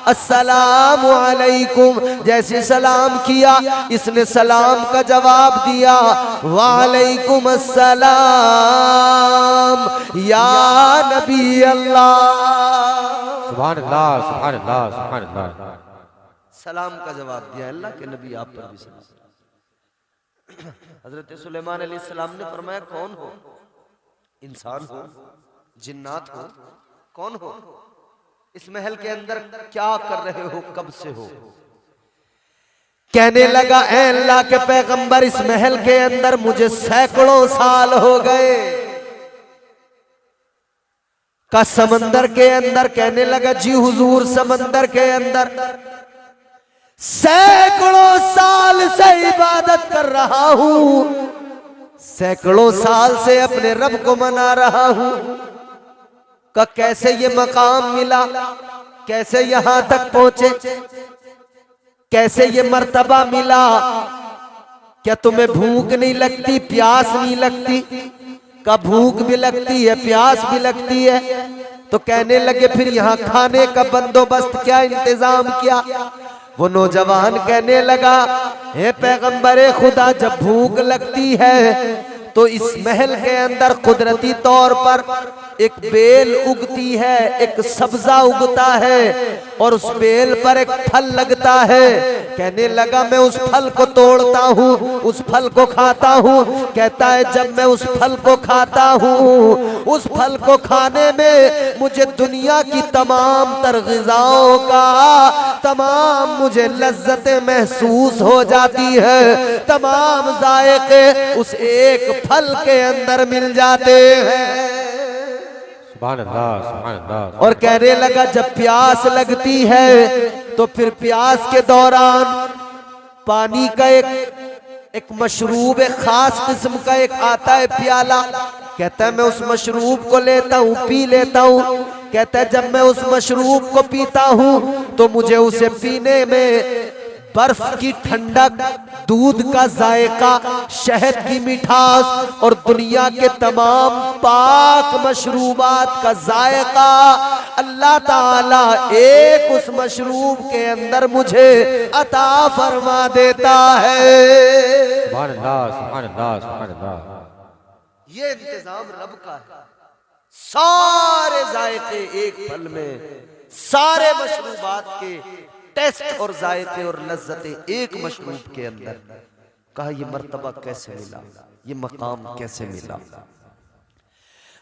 अस्सलामु अलैकुम। जैसे सलाम किया, इसने सलाम का जवाब दिया, वालैकुम अस्सलाम या नबी अल्लाह। सुभान अल्लाह, सुभान अल्लाह, सुभान अल्लाह। सलाम का जवाब दिया, अल्लाह के नबी आप पर भी सलाम। हजरत सुलेमान अलैहिस्सलाम ने फरमाया कौन हो, इंसान हो, जिन्नात हो, कौन हो, इस महल के अंदर क्या कर रहे हो, कब से हो। कहने लगा ऐ अल्लाह के पैगंबर, इस महल के अंदर मुझे सैकड़ों साल हो गए। का समंदर के अंदर, कहने लगा जी हुजूर समंदर के अंदर सैकड़ों साल से इबादत कर रहा हूं, सैकड़ों साल से अपने रब को मना रहा हूं। का कैसे ये मकाम मिला, कैसे यहां तक पहुंचे, कैसे ये मर्तबा मिला। क्या तुम्हें भूख नहीं लगती, प्यास नहीं लगती? का भूख भी लगती है, प्यास भी लगती है। तो कहने लगे फिर यहाँ खाने का बंदोबस्त क्या इंतजाम किया। वो नौजवान कहने लगा हे पैगंबरे खुदा, जब भूख लगती है तो इस महल के अंदर कुदरती तौर पर एक बेल उगती है, एक सब्जा उगता है और उस बेल पर एक फल लगता है। कहने लगा मैं उस फल को तोड़ता हूँ, उस फल को खाता हूँ। कहता है जब मैं उस फल को खाता हूँ, उस फल को खाने में मुझे दुनिया की तमाम तर ग़िज़ाओं का तमाम मुझे लज्जतें महसूस हो जाती है, तमाम जायके उस एक फल के अंदर मिल जाते हैं। सुभान अल्लाह, सुभान अल्लाह। और कहने लगा जब प्यास लगती है तो फिर प्यास के दौरान पानी का एक मशरूब, एक खास किस्म का एक आता है प्याला। कहता है मैं उस मशरूब को लेता हूँ, पी लेता हूँ। कहता है जब मैं उस मशरूब को पीता हूँ तो मुझे उसे पीने में बर्फ की ठंडक, दूध का जायका, शहद की मिठास और दुनिया के तमाम पाक मशरूबात का जायका अल्लाह ताला एक उस मशरूब के अंदर मुझे अता फरमा देता है। सुभान अल्लाह, सुभान अल्लाह, सुभान अल्लाह। ये इंतजाम रब का है। सारे जायके एक फल में, सारे मशरूबात के टेस्ट और जायके और लज्जतें एक मशरूब के अंदर। कहा ये मर्तबा कैसे मिला, ये मकाम कैसे मिला?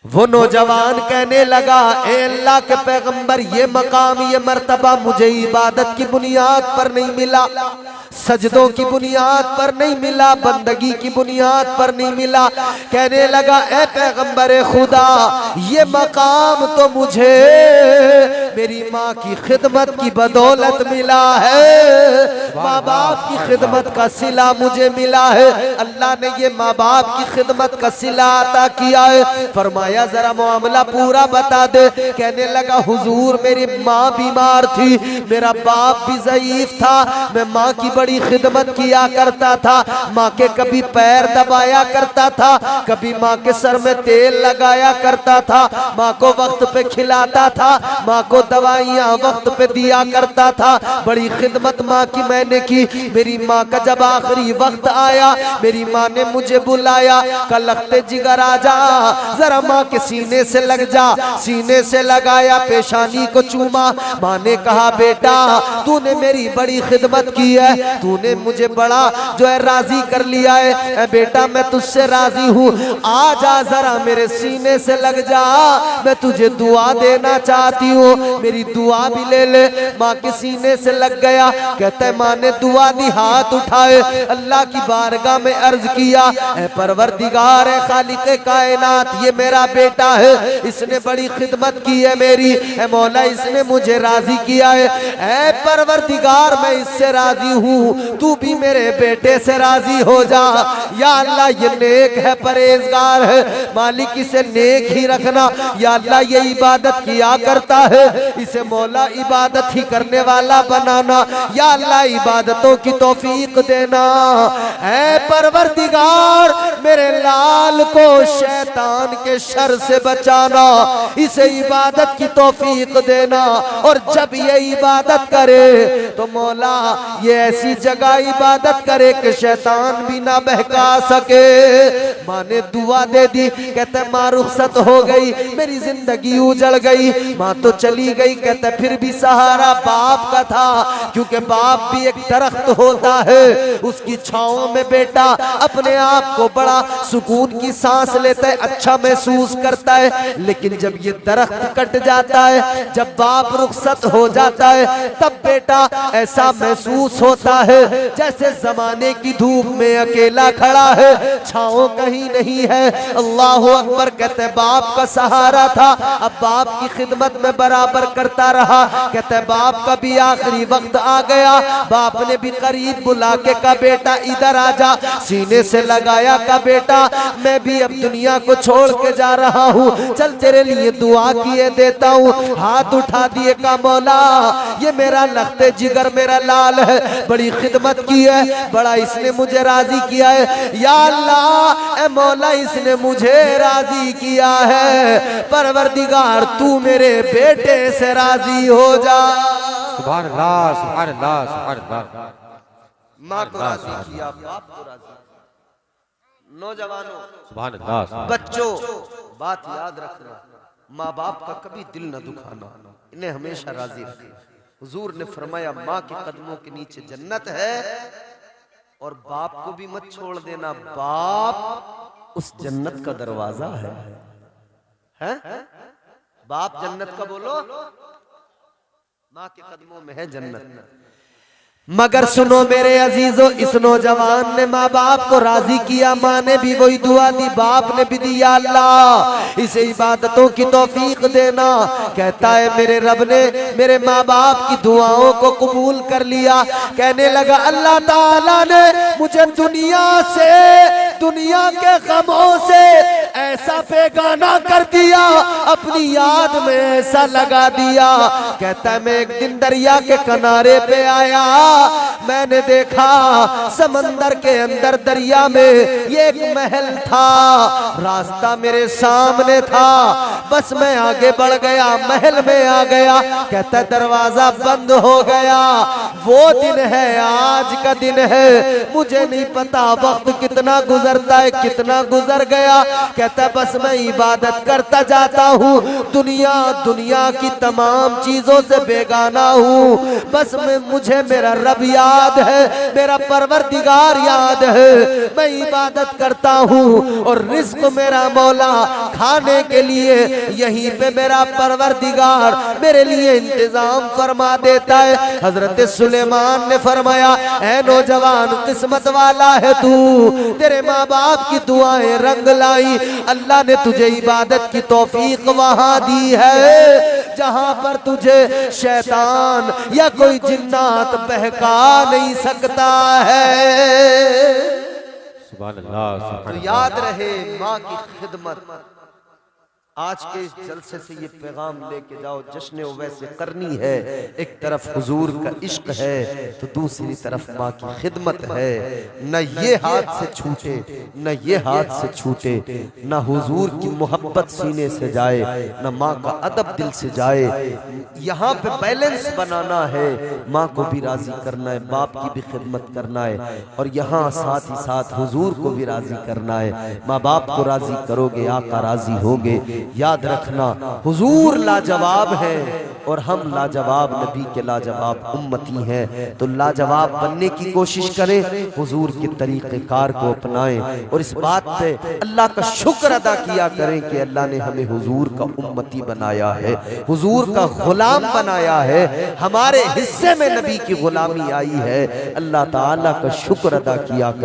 वो नौजवान कहने लगा ए अल्लाह के पैगंबर, ये मकाम, ये मर्तबा मुझे इबादत की बुनियाद पर नहीं मिला, सजदों की बुनियाद पर नहीं मिला, बंदगी की बुनियाद पर नहीं मिला। कहने लगा ए पैगंबर खुदा, ये मकाम तो मुझे मेरी माँ की खिदमत की बदौलत मिला है, माँ बाप की खिदमत का सिला मुझे मिला है। अल्लाह ने ये माँ बाप की खिदमत का सिला अता किया है। फरमाया जरा मामला पूरा बता दे। कहने लगा हुजूर मेरी माँ बीमार थी, मेरा बाप भी ज़ईफ था, मैं माँ की बड़ी खिदमत किया करता था, माँ के कभी पैर दबाया करता था, कभी माँ के सर में तेल लगाया करता था, माँ को वक्त पे खिलाता था, माँ को दवाइयाँ वक्त पे दिया करता था, बड़ी खिदमत माँ की मैंने की। मेरी माँ का जब आखिरी वक्त आया, मेरी माँ ने मुझे बुलाया, कल लगते जिगर आ जा, जरा माँ के सीने से लग जा। सीने से लगाया, पेशानी को चूमा। माँ ने कहा बेटा तूने मेरी बड़ी खिदमत की है, तूने मुझे बड़ा जो है राजी कर लिया है, बेटा मैं तुझसे राजी हूँ, आ जा जरा मेरे सीने से लग जा, मैं तुझे दुआ देना चाहती हूँ, मेरी दुआ भी ले ले। माँ के सीने से लग गया। कहता है माँ ने दुआ दी, हाथ उठाए, अल्लाह की बारगाह में अर्ज किया, ऐ परवरदिगार है खालिक कायनात, ये मेरा बेटा है, इसने बड़ी खिदमत की है मेरी, ऐ मौला इसने मुझे राजी किया है, ऐ परवरदिगार मैं इससे राजी हूँ, तू भी मेरे बेटे से राजी हो जा। या अल्लाह ये नेक है, परहेजगार है, मालिक इसे नेक ही रखना। या अल्लाह ये इबादत किया करता है, इसे मौला इबादत ही करने वाला बनाना। या अल्लाह इबादतों की तौफीक देना। ऐ परवरदिगार मेरे लाल को शैतान के शर से बचाना, इसे इबादत की तौफीक देना। और जब ये इबादत करे तो मौला ये ऐसी जगह इबादत करे कि शैतान भी ना बहका सके। माँ ने दुआ दे दी। कहते माँ रुखसत हो गई, मेरी जिंदगी उजड़ गई, माँ तो चली गई। कहते फिर भी सहारा बाप का था, क्योंकि बाप भी एक दरख्त होता है, उसकी छांव में बेटा अपने आप को बड़ा सुकून की सांस लेता है, अच्छा महसूस करता है। लेकिन जब ये दरख्त कट जाता है, जब बाप रुखसत हो जाता है, तब बेटा ऐसा महसूस होता है जैसे जमाने की धूप में अकेला खड़ा है, छांव कहीं नहीं है। अल्लाह अकबर। कहते बाप का सहारा था, अब बाप की खिदमत में बराबर करता रहा। कहते बाप का भी आखिरी वक्त आ गया, बाप ने भी करीब बुला के कहा बेटा इधर आ जा, सीने से लगाया, कहा बेटा मैं भी अब दुनिया को छोड़ के जा रहा हूँ, चल तेरे लिए दुआ किए देता हूँ। हाथ उठा दिए, का मौला ये मेरा लखते जिगर मेरा लाल है, बड़ी खिदमत की है, बड़ा इसने मुझे राजी किया है। या अल्लाह ए मौला इसने मुझे राजी किया है, परवरदिगार तू मेरे बेटे से राजी हो जा। सुभान अल्लाह, सुभान अल्लाह, सुभान अल्लाह। माँ को राजी किया, बाप को राजी। नौजवानों, सुभान अल्लाह, बच्चों बात याद रखना, माँ बाप का कभी दिल न दुखाना, इन्हें हमेशा राजी रखना। हुजूर ने फरमाया माँ के कदमों के नीचे जन्नत है और बाप को भी मत छोड़ देना, बाप उस जन्नत का दरवाजा है? बाप जन्नत का बोलो, माँ के कदमों में है जन्नत। मगर सुनो मेरे अजीजों, इस नौजवान ने माँ बाप को राजी किया, माँ ने भी वही दुआ दी, बाप ने भी दिया, अल्लाह इसे इबादतों की तौफीक देना। कहता है मेरे रब ने मेरे माँ बाप की दुआओं को कबूल कर लिया। कहने लगा अल्लाह ताला ने मुझे दुनिया से, दुनिया के गमों से ऐसा बेगाना कर दिया, अपनी याद में ऐसा लगा दिया। कहता है मैं एक दिन दरिया के किनारे पे आया, मैंने देखा समंदर के अंदर दरिया में ये एक महल था, रास्ता मेरे सामने था, बस मैं आगे बढ़ गया, महल में आ गया। कहता दरवाजा बंद हो गया। वो दिन है, आज का दिन है, मुझे नहीं पता वक्त कितना गुजरता है, कितना गुजर गया। कहता बस मैं इबादत करता जाता हूँ, दुनिया की तमाम चीजों से बेगाना हूँ, बस मुझे मेरा रब याद है, मेरा परवरदिगार याद है, मैं इबादत करता हूँ और रिस्क मेरा मौला खाने के लिए यहीं पे मेरा परवरदिगार मेरे लिए इंतजाम फरमा देता है। हजरत सुलेमान ने फरमाया ऐ नौजवान किस्मत वाला है तू, तेरे माँ बाप की दुआएं रंग लाई, अल्लाह ने तुझे इबादत की तौफीक वहां दी है जहां पर तुझे शैतान या कोई जिन्नात बहका नहीं सकता है। सुभान अल्लाह, सुभान तो याद रहे माँ की खिदमत। आज के इस जलसे से ये पैगाम लेके जाओ, जश्न वैसे करनी है। एक तरफ हुजूर का इश्क है तो दूसरी तरफ माँ की खिदमत है। न ये हाथ से छूटे, न ये हाथ से छूटे, न हुजूर की मोहब्बत सीने से जाए, न माँ का अदब दिल से जाए। यहाँ पे बैलेंस बनाना है, माँ को भी राजी करना है, बाप की भी खिदमत करना है, और यहाँ साथ ही साथ हुजूर को भी राजी करना है। माँ बाप को राजी करोगे आका राजी होगे। याद रखना हुजूर लाजवाब है और हम लाजवाब नबी के लाजवाब उम्मती हैं, तो लाजवाब बनने की कोशिश करें, हुजूर के तरीक़ेकार को अपनाएं और इस बात पे अल्लाह का शुक्र अदा किया करें कि अल्लाह ने हमें हुजूर का उम्मती बनाया है, हुजूर का गुलाम बनाया है, हमारे हिस्से में नबी की गुलामी आई है। अल्लाह ताला का शुक्र अदा किया करें।